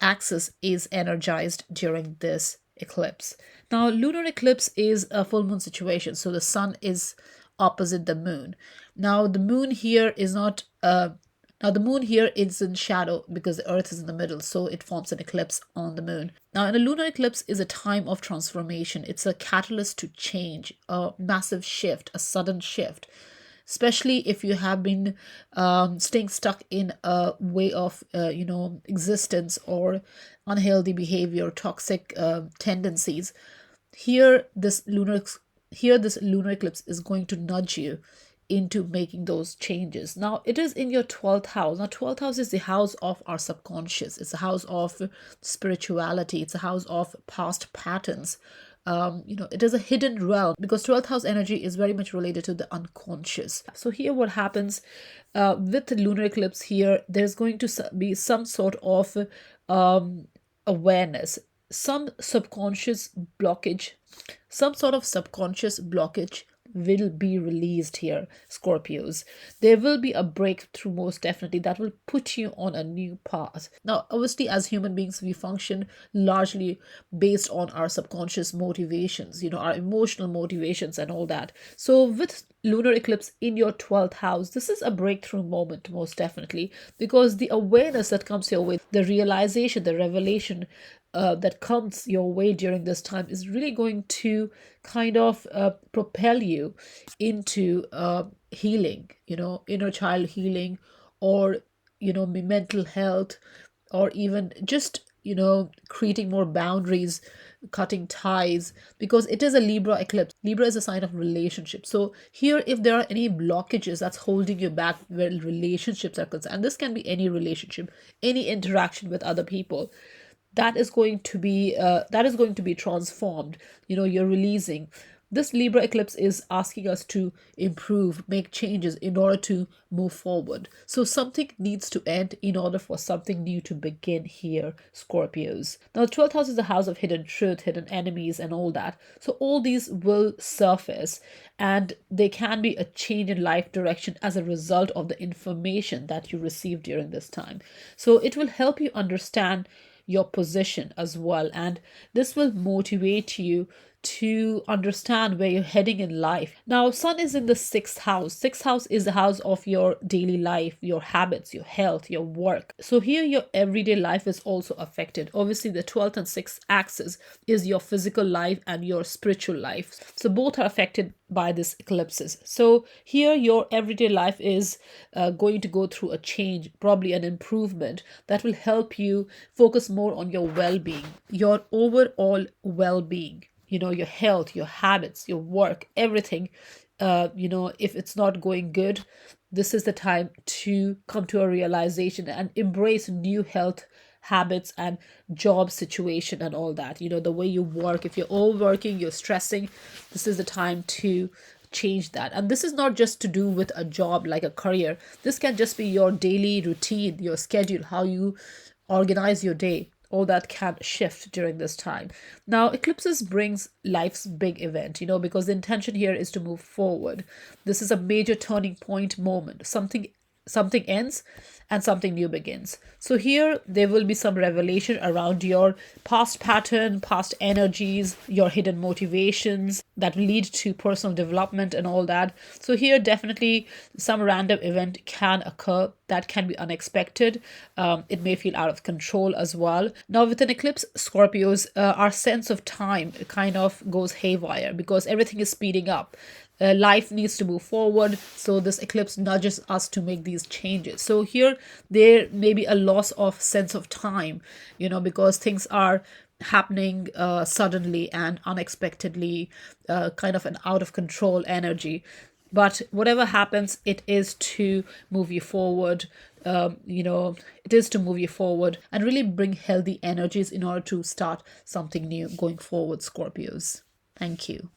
axis is energized during this eclipse. Now, lunar eclipse is a full moon situation, so the sun is opposite the moon. Now, the moon here is not now the moon here is in shadow because the earth is in the middle, so it forms an eclipse on the moon. Now, a lunar eclipse is a time of transformation. It's a catalyst to change, a massive shift, a sudden shift, especially if you have been staying stuck in a way of existence or unhealthy behavior, toxic tendencies. Here this lunar eclipse is going to nudge you into making those changes. Now it is in your 12th house. Now 12th house is the house of our subconscious. It's a house of spirituality. It's a house of past patterns. It is a hidden realm because 12th house energy is very much related to the unconscious. So here what happens with the lunar eclipse here, there's going to be some sort of awareness, some sort of subconscious blockage will be released here, Scorpios. There will be a breakthrough, most definitely, that will put you on a new path. Now, obviously, as human beings, we function largely based on our subconscious motivations, our emotional motivations and all that. So, with lunar eclipse in your 12th house, this is a breakthrough moment, most definitely, because the awareness that comes your way, the realization, the revelation that comes your way during this time is really going to kind of propel you into healing, inner child healing, or mental health, or even just creating more boundaries, cutting ties, because it is a Libra eclipse. Libra is a sign of relationship. So here, if there are any blockages that's holding you back where relationships are concerned, and this can be any relationship, any interaction with other people, that is going to be transformed. You're releasing. This Libra eclipse is asking us to improve, make changes in order to move forward. So something needs to end in order for something new to begin here, Scorpios. Now, the 12th house is the house of hidden truth, hidden enemies, and all that. So all these will surface, and they can be a change in life direction as a result of the information that you receive during this time. So it will help you understand your position as well, and this will motivate you to understand where you're heading in life. Now, sun is in the sixth house. Sixth house is the house of your daily life, your habits, your health, your work. So here your everyday life is also affected. Obviously, the 12th and 6th axis is your physical life and your spiritual life, so both are affected by this eclipses. So here your everyday life is going to go through a change, probably an improvement that will help you focus more on your well-being, your overall well-being, your health, your habits, your work, everything. If it's not going good, this is the time to come to a realization and embrace new health habits and job situation and all that. The way you work, if you're overworking, you're stressing, this is the time to change that. And this is not just to do with a job like a career. This can just be your daily routine, your schedule, how you organize your day. All that can shift during this time. Now, eclipses brings life's big event, because the intention here is to move forward. This is a major turning point moment. Something ends and something new begins. So here there will be some revelation around your past pattern, past energies, your hidden motivations that lead to personal development and all that. So here definitely some random event can occur that can be unexpected. It may feel out of control as well. Now, with an eclipse, Scorpios, our sense of time kind of goes haywire because everything is speeding up. Life needs to move forward, so this eclipse nudges us to make these changes. So here there may be a loss of sense of time, because things are happening suddenly and unexpectedly, kind of an out of control energy. But whatever happens, it is to move you forward. It is to move you forward and really bring healthy energies in order to start something new going forward, Scorpios. Thank you.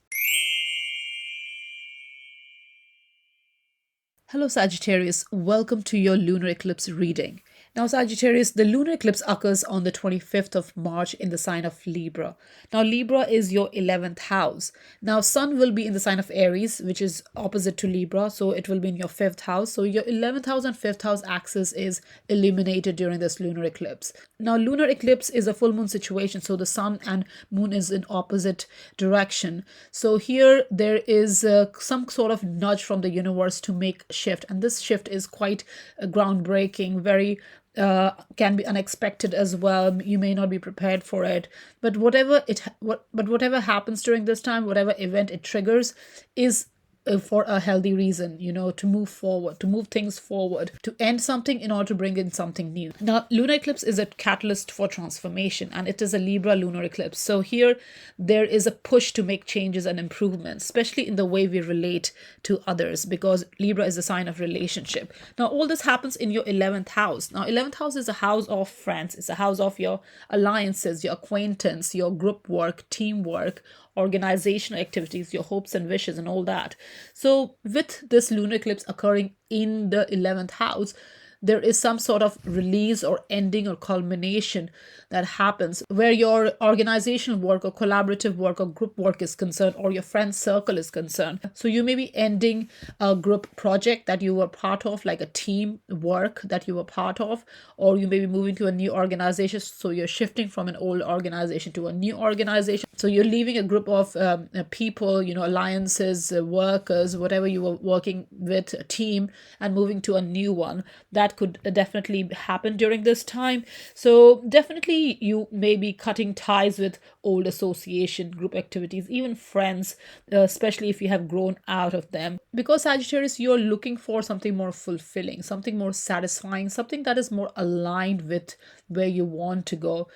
Hello, Sagittarius. Welcome to your lunar eclipse reading. Now, Sagittarius, the lunar eclipse occurs on the 25th of March in the sign of Libra. Now, Libra is your 11th house. Now, Sun will be in the sign of Aries, which is opposite to Libra, so it will be in your 5th house. So, your 11th house and 5th house axis is illuminated during this lunar eclipse. Now, lunar eclipse is a full moon situation, so the Sun and Moon is in opposite direction. So, here there is some sort of nudge from the universe to make a shift, and this shift is quite groundbreaking, very can be unexpected as well. You may not be prepared for it, but whatever happens during this time, whatever event it triggers, is for a healthy reason, to move forward, to move things forward, to end something in order to bring in something new. Now, lunar eclipse is a catalyst for transformation, and it is a Libra lunar eclipse. So here there is a push to make changes and improvements, especially in the way we relate to others, because Libra is a sign of relationship. Now, all this happens in your 11th house. Now, 11th house is a house of friends. It's a house of your alliances, your acquaintance, your group work, teamwork, organizational activities, your hopes and wishes, and all that. So with this lunar eclipse occurring in the 11th house, there is some sort of release or ending or culmination that happens where your organizational work or collaborative work or group work is concerned, or your friend circle is concerned. So you may be ending a group project that you were part of, like a team work that you were part of, or you may be moving to a new organization. So you're shifting from an old organization to a new organization. So you're leaving a group of people, alliances, workers, whatever you were working with, a team, and moving to a new one. That could definitely happen during this time. So definitely you may be cutting ties with old association, group activities, even friends, especially if you have grown out of them. Because Sagittarius, you're looking for something more fulfilling, something more satisfying, something that is more aligned with where you want to go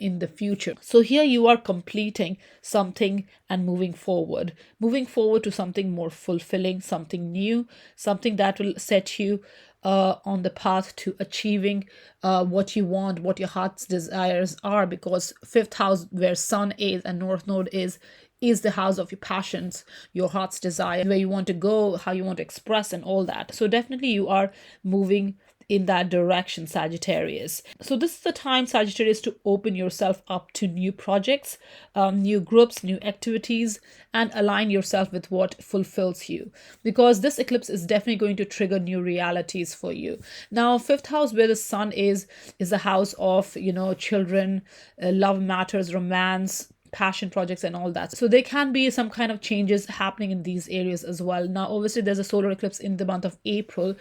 in the future. So here you are completing something and moving forward to something more fulfilling, something new, something that will set you on the path to achieving what you want, what your heart's desires are, because fifth house, where sun is and north node is the house of your passions, your heart's desire, where you want to go, how you want to express, and all that. So definitely you are moving in that direction, Sagittarius. So this is the time, Sagittarius, to open yourself up to new projects, new groups, new activities, and align yourself with what fulfills you, because this eclipse is definitely going to trigger new realities for you. Now, fifth house, where the sun is the house of children, love matters, romance, passion projects, and all that. So there can be some kind of changes happening in these areas as well. Now obviously there's a solar eclipse in the month of April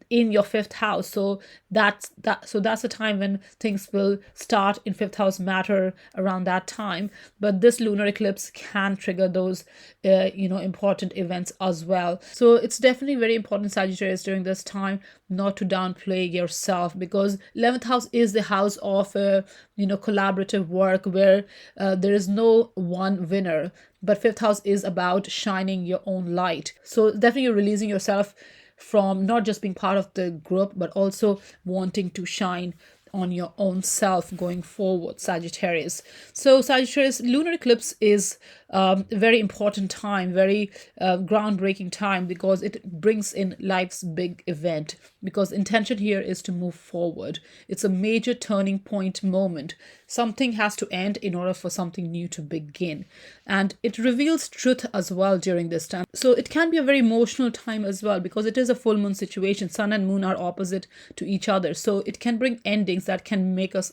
in your fifth house, so that's the time when things will start in fifth house matter, around that time. But this lunar eclipse can trigger those important events as well. So it's definitely very important, Sagittarius, during this time not to downplay yourself, because 11th house is the house of collaborative work, where there is no one winner, but fifth house is about shining your own light. So definitely you're releasing yourself from not just being part of the group, but also wanting to shine on your own self going forward, Sagittarius. So Sagittarius, lunar eclipse is a very important time, very groundbreaking time, because it brings in life's big event, because intention here is to move forward. It's a major turning point moment. Something has to end in order for something new to begin, and it reveals truth as well during this time. So it can be a very emotional time as well, because it is a full moon situation. Sun and moon are opposite to each other, so it can bring endings that can make us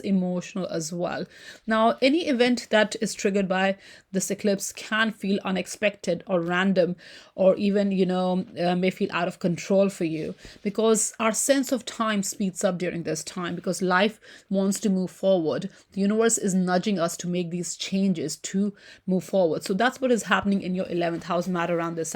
emotional as well. Now, any event that is triggered by this eclipse can feel unexpected or random, or even, may feel out of control for you, because our sense of time speeds up during this time, because life wants to move forward. The universe is nudging us to make these changes to move forward. So that's what is happening in your 11th house matter around this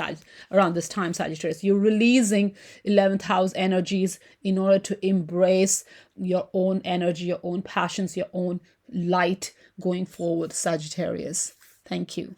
time, Sagittarius. You're releasing 11th house energies in order to embrace your own energy, your own passions, your own light going forward, Sagittarius. Thank you.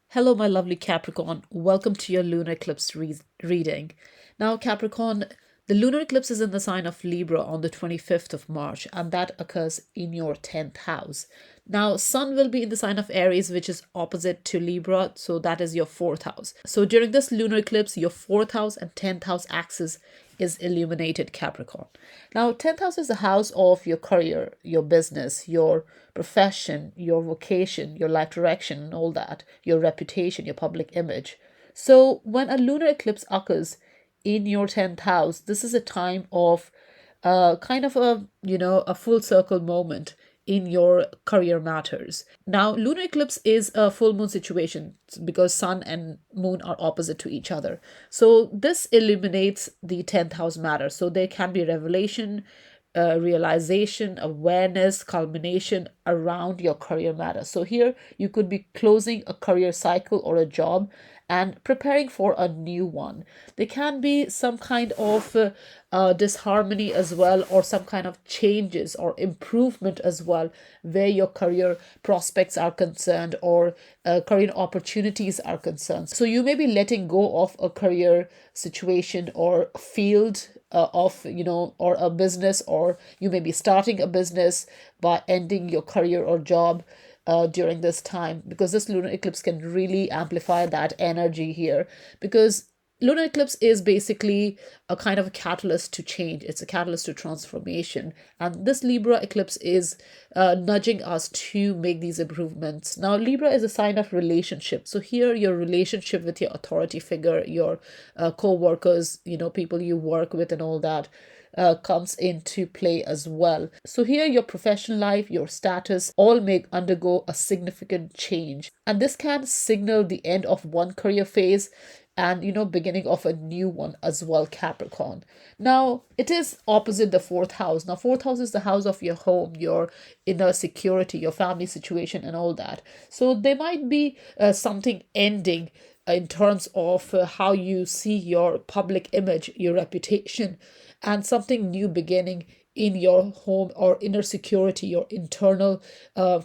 Hello, my lovely Capricorn. Welcome to your lunar eclipse reading. Now, Capricorn, the lunar eclipse is in the sign of Libra on the 25th of March, and that occurs in your 10th house. Now, Sun will be in the sign of Aries, which is opposite to Libra, so that is your 4th house. So during this lunar eclipse, your 4th house and 10th house axis is illuminated, Capricorn. Now, 10th house is the house of your career, your business, your profession, your vocation, your life direction, and all that, your reputation, your public image. So when a lunar eclipse occurs in your 10th house, this is a time of kind of a full circle moment in your career matters. Now, lunar eclipse is a full moon situation, because sun and moon are opposite to each other. So this illuminates the 10th house matter. So there can be revelation, realization, awareness, culmination around your career matter. So here you could be closing a career cycle or a job and preparing for a new one. There can be some kind of disharmony as well, or some kind of changes or improvement as well, where your career prospects are concerned, or career opportunities are concerned. So you may be letting go of a career situation or field of or a business, or you may be starting a business by ending your career or job during this time, because this lunar eclipse can really amplify that energy here. Because lunar eclipse is basically a kind of a catalyst to change. It's a catalyst to transformation. And this Libra eclipse is nudging us to make these improvements. Now, Libra is a sign of relationship. So here, your relationship with your authority figure, your co-workers, people you work with and all that, comes into play as well. So here your professional life, your status, all may undergo a significant change. And this can signal the end of one career phase and beginning of a new one as well, Capricorn. Now it is opposite the fourth house. Now fourth house is the house of your home, your inner security, your family situation and all that. So there might be something ending in terms of how you see your public image, your reputation, and something new beginning in your home or inner security, your internal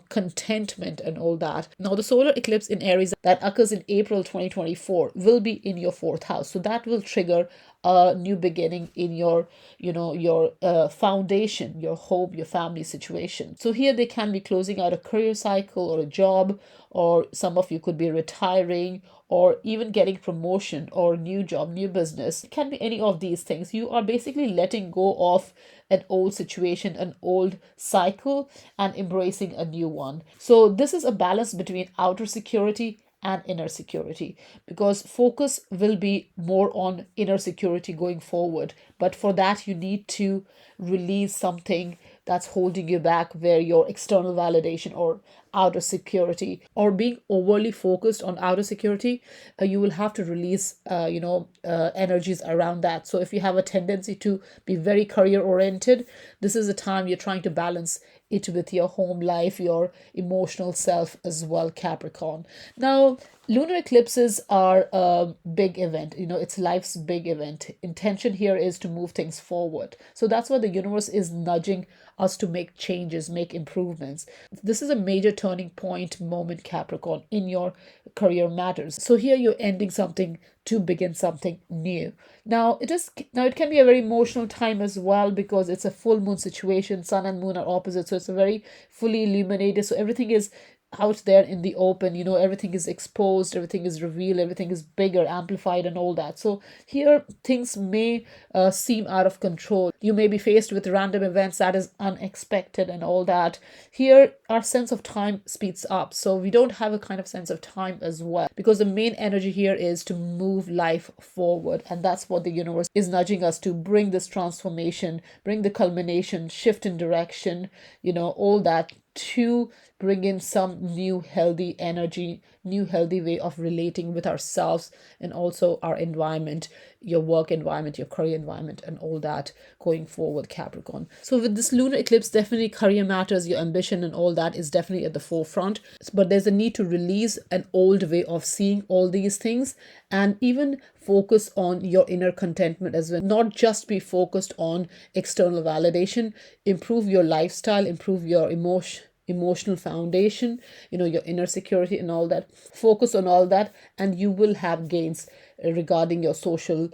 contentment and all that. Now, the solar eclipse in Aries that occurs in April 2024 will be in your fourth house. So that will trigger a new beginning in your, your foundation, your home, your family situation. So here they can be closing out a career cycle or a job, or some of you could be retiring or even getting promotion or new job, new business. It can be any of these things. You are basically letting go of an old situation, an old cycle, and embracing a new one. So this is a balance between outer security and inner security, because focus will be more on inner security going forward. But for that, you need to release something that's holding you back, where your external validation or outer security, or being overly focused on outer security, you will have to release energies around that. So if you have a tendency to be very career oriented, this is the time you're trying to balance it with your home life, your emotional self as well, Capricorn. Now, lunar eclipses are a big event. It's life's big event. Intention here is to move things forward. So that's why the universe is nudging us to make changes, make improvements. This is a major turning point moment, Capricorn, in your career matters. So here you're ending something to begin something new. Now it can be a very emotional time as well, because it's a full moon situation. Sun and moon are opposite, so it's a very fully illuminated. So everything is out there in the open, everything is exposed, everything is revealed, everything is bigger, amplified and all that. So here things may seem out of control. You may be faced with random events that is unexpected and all that. Here our sense of time speeds up, so we don't have a kind of sense of time as well, because the main energy here is to move life forward. And that's what the universe is nudging us to bring: this transformation, bring the culmination, shift in direction, all that, to bring in some new healthy energy, new healthy way of relating with ourselves and also our environment, your work environment, your career environment and all that going forward, Capricorn. So with this lunar eclipse, definitely career matters, your ambition and all that is definitely at the forefront. But there's a need to release an old way of seeing all these things and even focus on your inner contentment as well. Not just be focused on external validation. Improve your lifestyle, improve your emotional foundation, your inner security and all that. Focus on all that and you will have gains regarding your social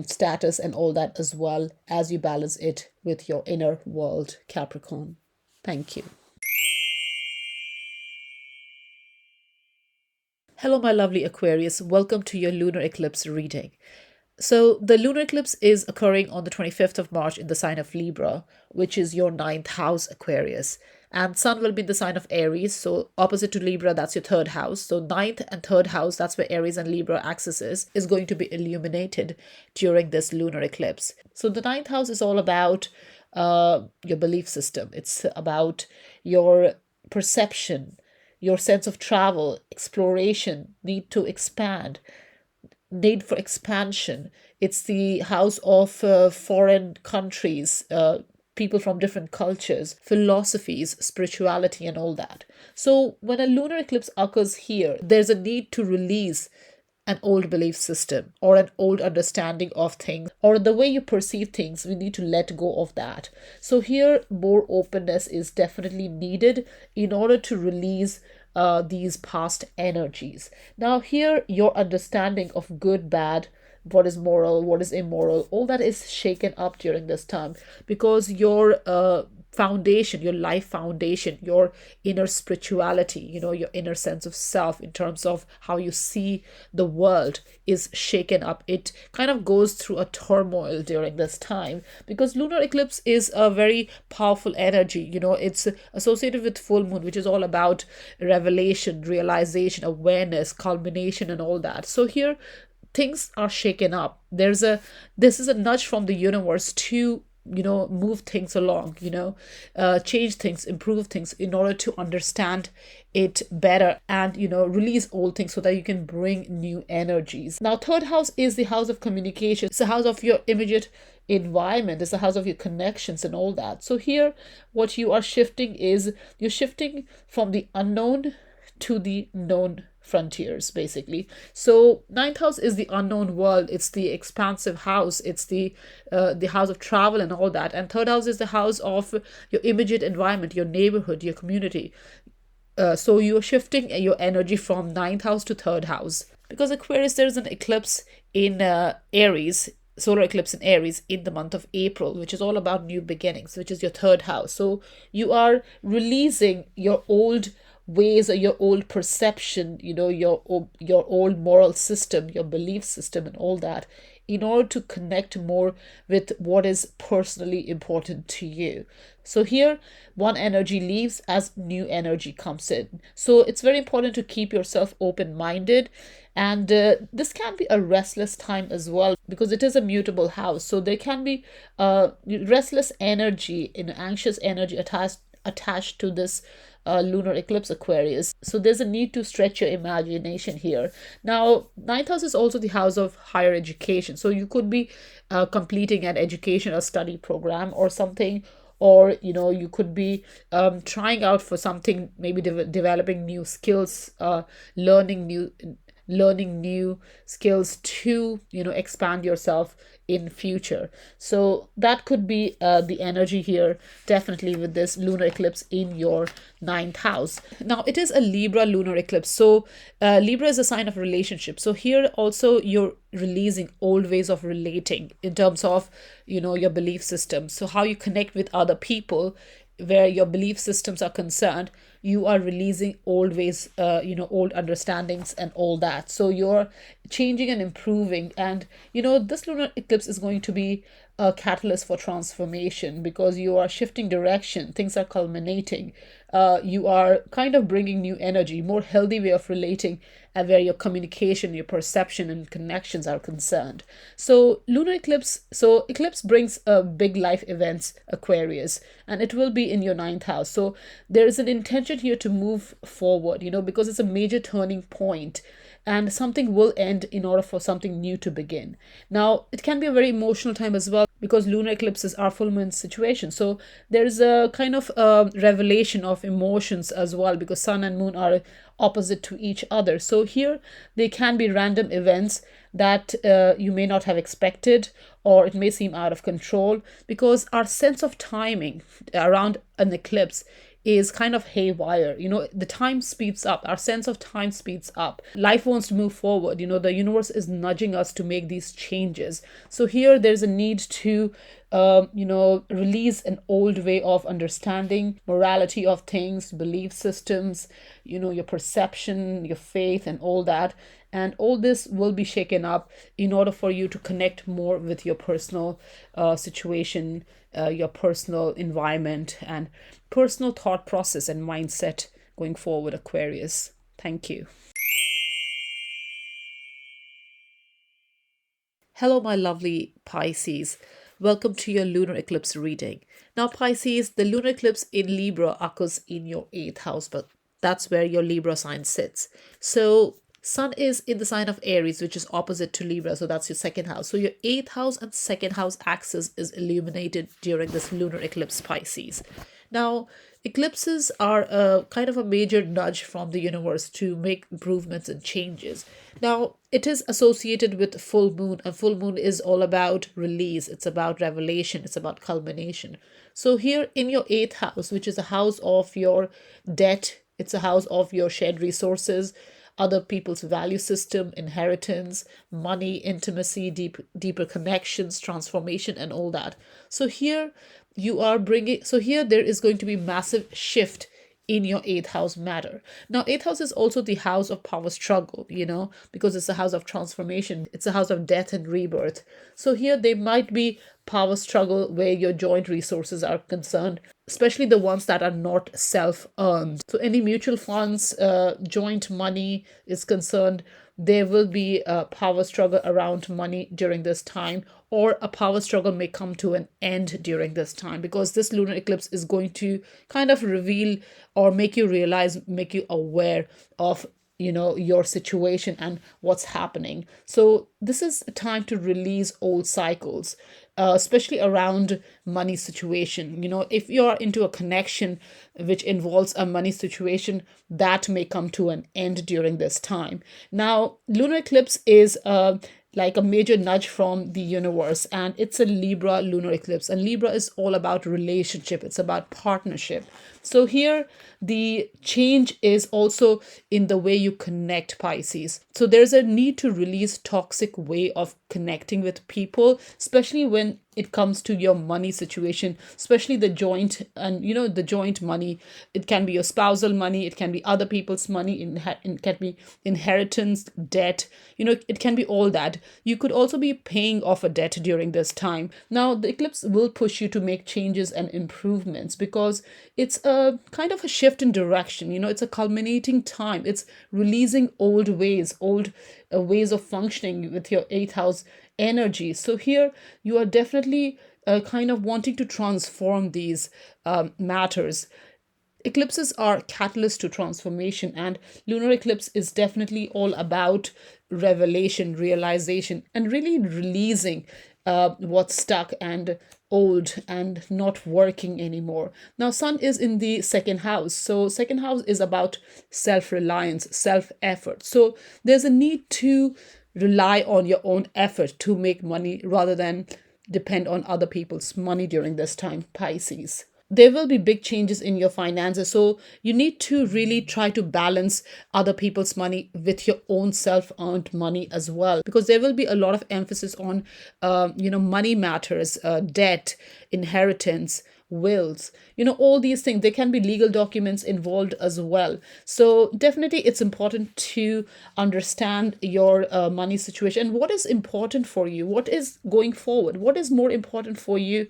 status and all that, as well as you balance it with your inner world, Capricorn. Thank you. Hello, my lovely Aquarius. Welcome to your lunar eclipse reading. So the lunar eclipse is occurring on the 25th of March in the sign of Libra, which is your ninth house, Aquarius. And Sun will be in the sign of Aries, so opposite to Libra, that's your third house. So ninth and third house, that's where Aries and Libra axis is going to be illuminated during this lunar eclipse. So the ninth house is all about your belief system. It's about your perception, your sense of travel, exploration, need to expand, need for expansion. It's the house of foreign countries, people from different cultures, philosophies, spirituality, and all that. So when a lunar eclipse occurs here, there's a need to release an old belief system or an old understanding of things or the way you perceive things. We need to let go of that. So here, more openness is definitely needed in order to release these past energies. Now here, your understanding of good, bad, what is moral, what is immoral, all that is shaken up during this time, because your foundation, your life foundation, your inner spirituality, your inner sense of self in terms of how you see the world is shaken up. It kind of goes through a turmoil during this time because lunar eclipse is a very powerful energy. It's associated with full moon, which is all about revelation, realization, awareness, culmination, and all that. So here things are shaken up. This is a nudge from the universe to move things along, change things, improve things in order to understand it better and release old things so that you can bring new energies. Now third house is the house of communication. It's the house of your immediate environment. It's the house of your connections and all that. So here what you are shifting is you're shifting from the unknown to the known frontiers, basically. So ninth house is the unknown world. It's the expansive house. It's the house of travel and all that. And third house is the house of your immediate environment, your neighborhood, your community. So you're shifting your energy from ninth house to third house. Because Aquarius, there's an eclipse in Aries, solar eclipse in Aries in the month of April, which is all about new beginnings, which is your third house. So you are releasing your old ways or your old perception, your old moral system, your belief system and all that, in order to connect more with what is personally important to you. So here one energy leaves as new energy comes in. So it's very important to keep yourself open-minded, and this can be a restless time as well because it is a mutable house. So there can be restless energy, anxious energy attached to this lunar eclipse, Aquarius. So there's a need to stretch your imagination here. Now ninth house is also the house of higher education. So you could be completing an education or study program or something, or you could be trying out for something, maybe developing new skills, learning new skills to expand yourself in future. So that could be the energy here, definitely, with this lunar eclipse in your ninth house. Now it is a Libra lunar eclipse. So Libra is a sign of relationship. So here also you're releasing old ways of relating in terms of your belief system. So how you connect with other people, where your belief systems are concerned, you are releasing old ways, old understandings and all that. So you're changing and improving. And this lunar eclipse is going to be a catalyst for transformation because you are shifting direction, things are culminating, you are kind of bringing new energy, more healthy way of relating, and where your communication, your perception and connections are concerned. So eclipse brings big life events, Aquarius, and it will be in your ninth house. So there is an intention here to move forward, because it's a major turning point, and something will end in order for something new to begin. Now, it can be a very emotional time as well because lunar eclipses are full moon situations. So there's a kind of revelation of emotions as well because sun and moon are opposite to each other. So here they can be random events that you may not have expected, or it may seem out of control because our sense of timing around an eclipse is kind of haywire. The time speeds up, our sense of time speeds up, life wants to move forward, the universe is nudging us to make these changes. So here there's a need to release an old way of understanding morality of things, belief systems, your perception, your faith and all that. And all this will be shaken up in order for you to connect more with your personal situation, your personal environment and personal thought process and mindset going forward, Aquarius. Thank you. Hello, my lovely Pisces. Welcome to your lunar eclipse reading. Now, Pisces, the lunar eclipse in Libra occurs in your 8th house, but that's where your Libra sign sits. So Sun is in the sign of Aries, which is opposite to Libra. So that's your 2nd house. So your 8th house and 2nd house axis is illuminated during this lunar eclipse, Pisces. Now, eclipses are a kind of a major nudge from the universe to make improvements and changes. Now, it is associated with full moon, and full moon is all about release. It's about revelation. It's about culmination. So here in your 8th house, which is a house of your debt, it's a house of your shared resources, other people's value system, inheritance, money, intimacy, deeper connections, transformation, and all that. So here here there is going to be massive shift in your eighth house matter. Now, eighth house is also the house of power struggle, because it's a house of transformation. It's a house of death and rebirth. So here there might be power struggle where your joint resources are concerned, especially the ones that are not self-earned. So any mutual funds, joint money is concerned, there will be a power struggle around money during this time, or a power struggle may come to an end during this time, because this lunar eclipse is going to kind of reveal or make you realize, make you aware of your situation and what's happening. So this is a time to release old cycles, especially around money situation. If you're into a connection which involves a money situation, that may come to an end during this time. Now, lunar eclipse is like a major nudge from the universe, and it's a Libra lunar eclipse, and Libra is all about relationship, it's about partnership. So here the change is also in the way you connect, Pisces. So there's a need to release toxic way of connecting with people, especially when it comes to your money situation, especially the joint, and the joint money. It can be your spousal money, it can be other people's money, it can be inheritance, debt, it can be all that. You could also be paying off a debt during this time. Now, the eclipse will push you to make changes and improvements, because it's a kind of a shift in direction. It's a culminating time. It's releasing old ways of functioning with your eighth house energy. So here you are definitely kind of wanting to transform these matters. Eclipses are catalysts to transformation, and lunar eclipse is definitely all about revelation, realization, and really releasing what's stuck and old and not working anymore. Now, sun is in the second house. So second house is about self-reliance, self-effort. So there's a need to rely on your own effort to make money rather than depend on other people's money during this time, Pisces. There will be big changes in your finances, so you need to really try to balance other people's money with your own self-earned money as well, because there will be a lot of emphasis on money matters, debt, inheritance, wills, all these things. There can be legal documents involved as well. So definitely it's important to understand your money situation, what is important for you, what is going forward, what is more important for you,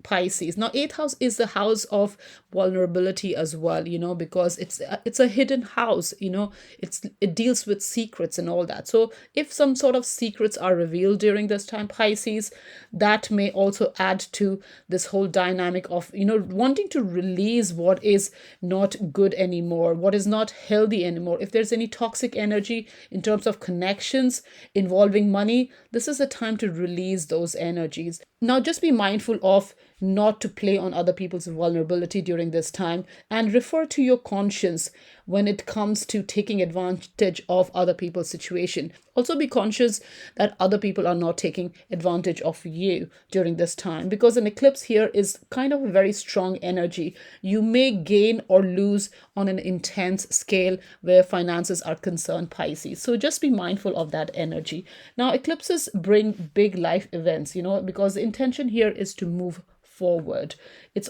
Pisces. Now, eighth house is the house of vulnerability as well, because it's a hidden house. It deals with secrets and all that. So if some sort of secrets are revealed during this time, Pisces, that may also add to this whole dynamic of wanting to release what is not good anymore, what is not healthy anymore. If there's any toxic energy in terms of connections involving money, this is a time to release those energies. Now, just be mindful of not to play on other people's vulnerability during this time, and refer to your conscience when it comes to taking advantage of other people's situation. Also be conscious that other people are not taking advantage of you during this time, because an eclipse here is kind of a very strong energy. You may gain or lose on an intense scale where finances are concerned, Pisces. So just be mindful of that energy. Now, eclipses bring big life events, because the intention here is to move forward. It's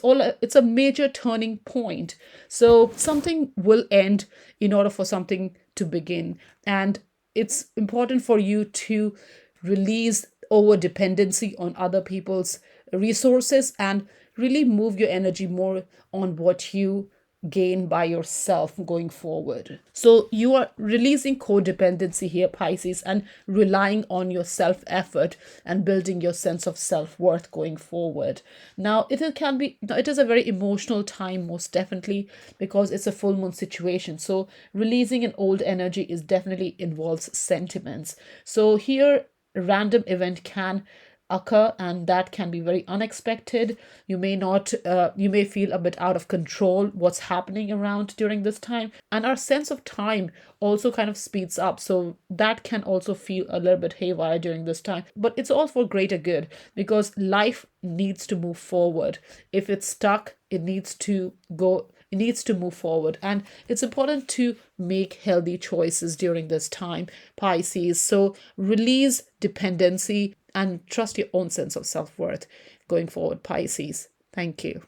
a major turning point. So something will end in order for something to begin, and it's important for you to release over dependency on other people's resources and really move your energy more on what you gain by yourself going forward. So you are releasing codependency here, Pisces, and relying on your self-effort and building your sense of self-worth going forward. Now, it is a very emotional time, most definitely, because it's a full moon situation. So releasing an old energy is definitely involves sentiments. So here, a random event can occur, and that can be very unexpected. You may feel a bit out of control what's happening around during this time, and our sense of time also kind of speeds up, so that can also feel a little bit haywire during this time. But it's all for greater good, because life needs to move forward. If it's stuck, it needs to go needs to move forward. And it's important to make healthy choices during this time, Pisces. So release dependency and trust your own sense of self worth going forward, Pisces. Thank you.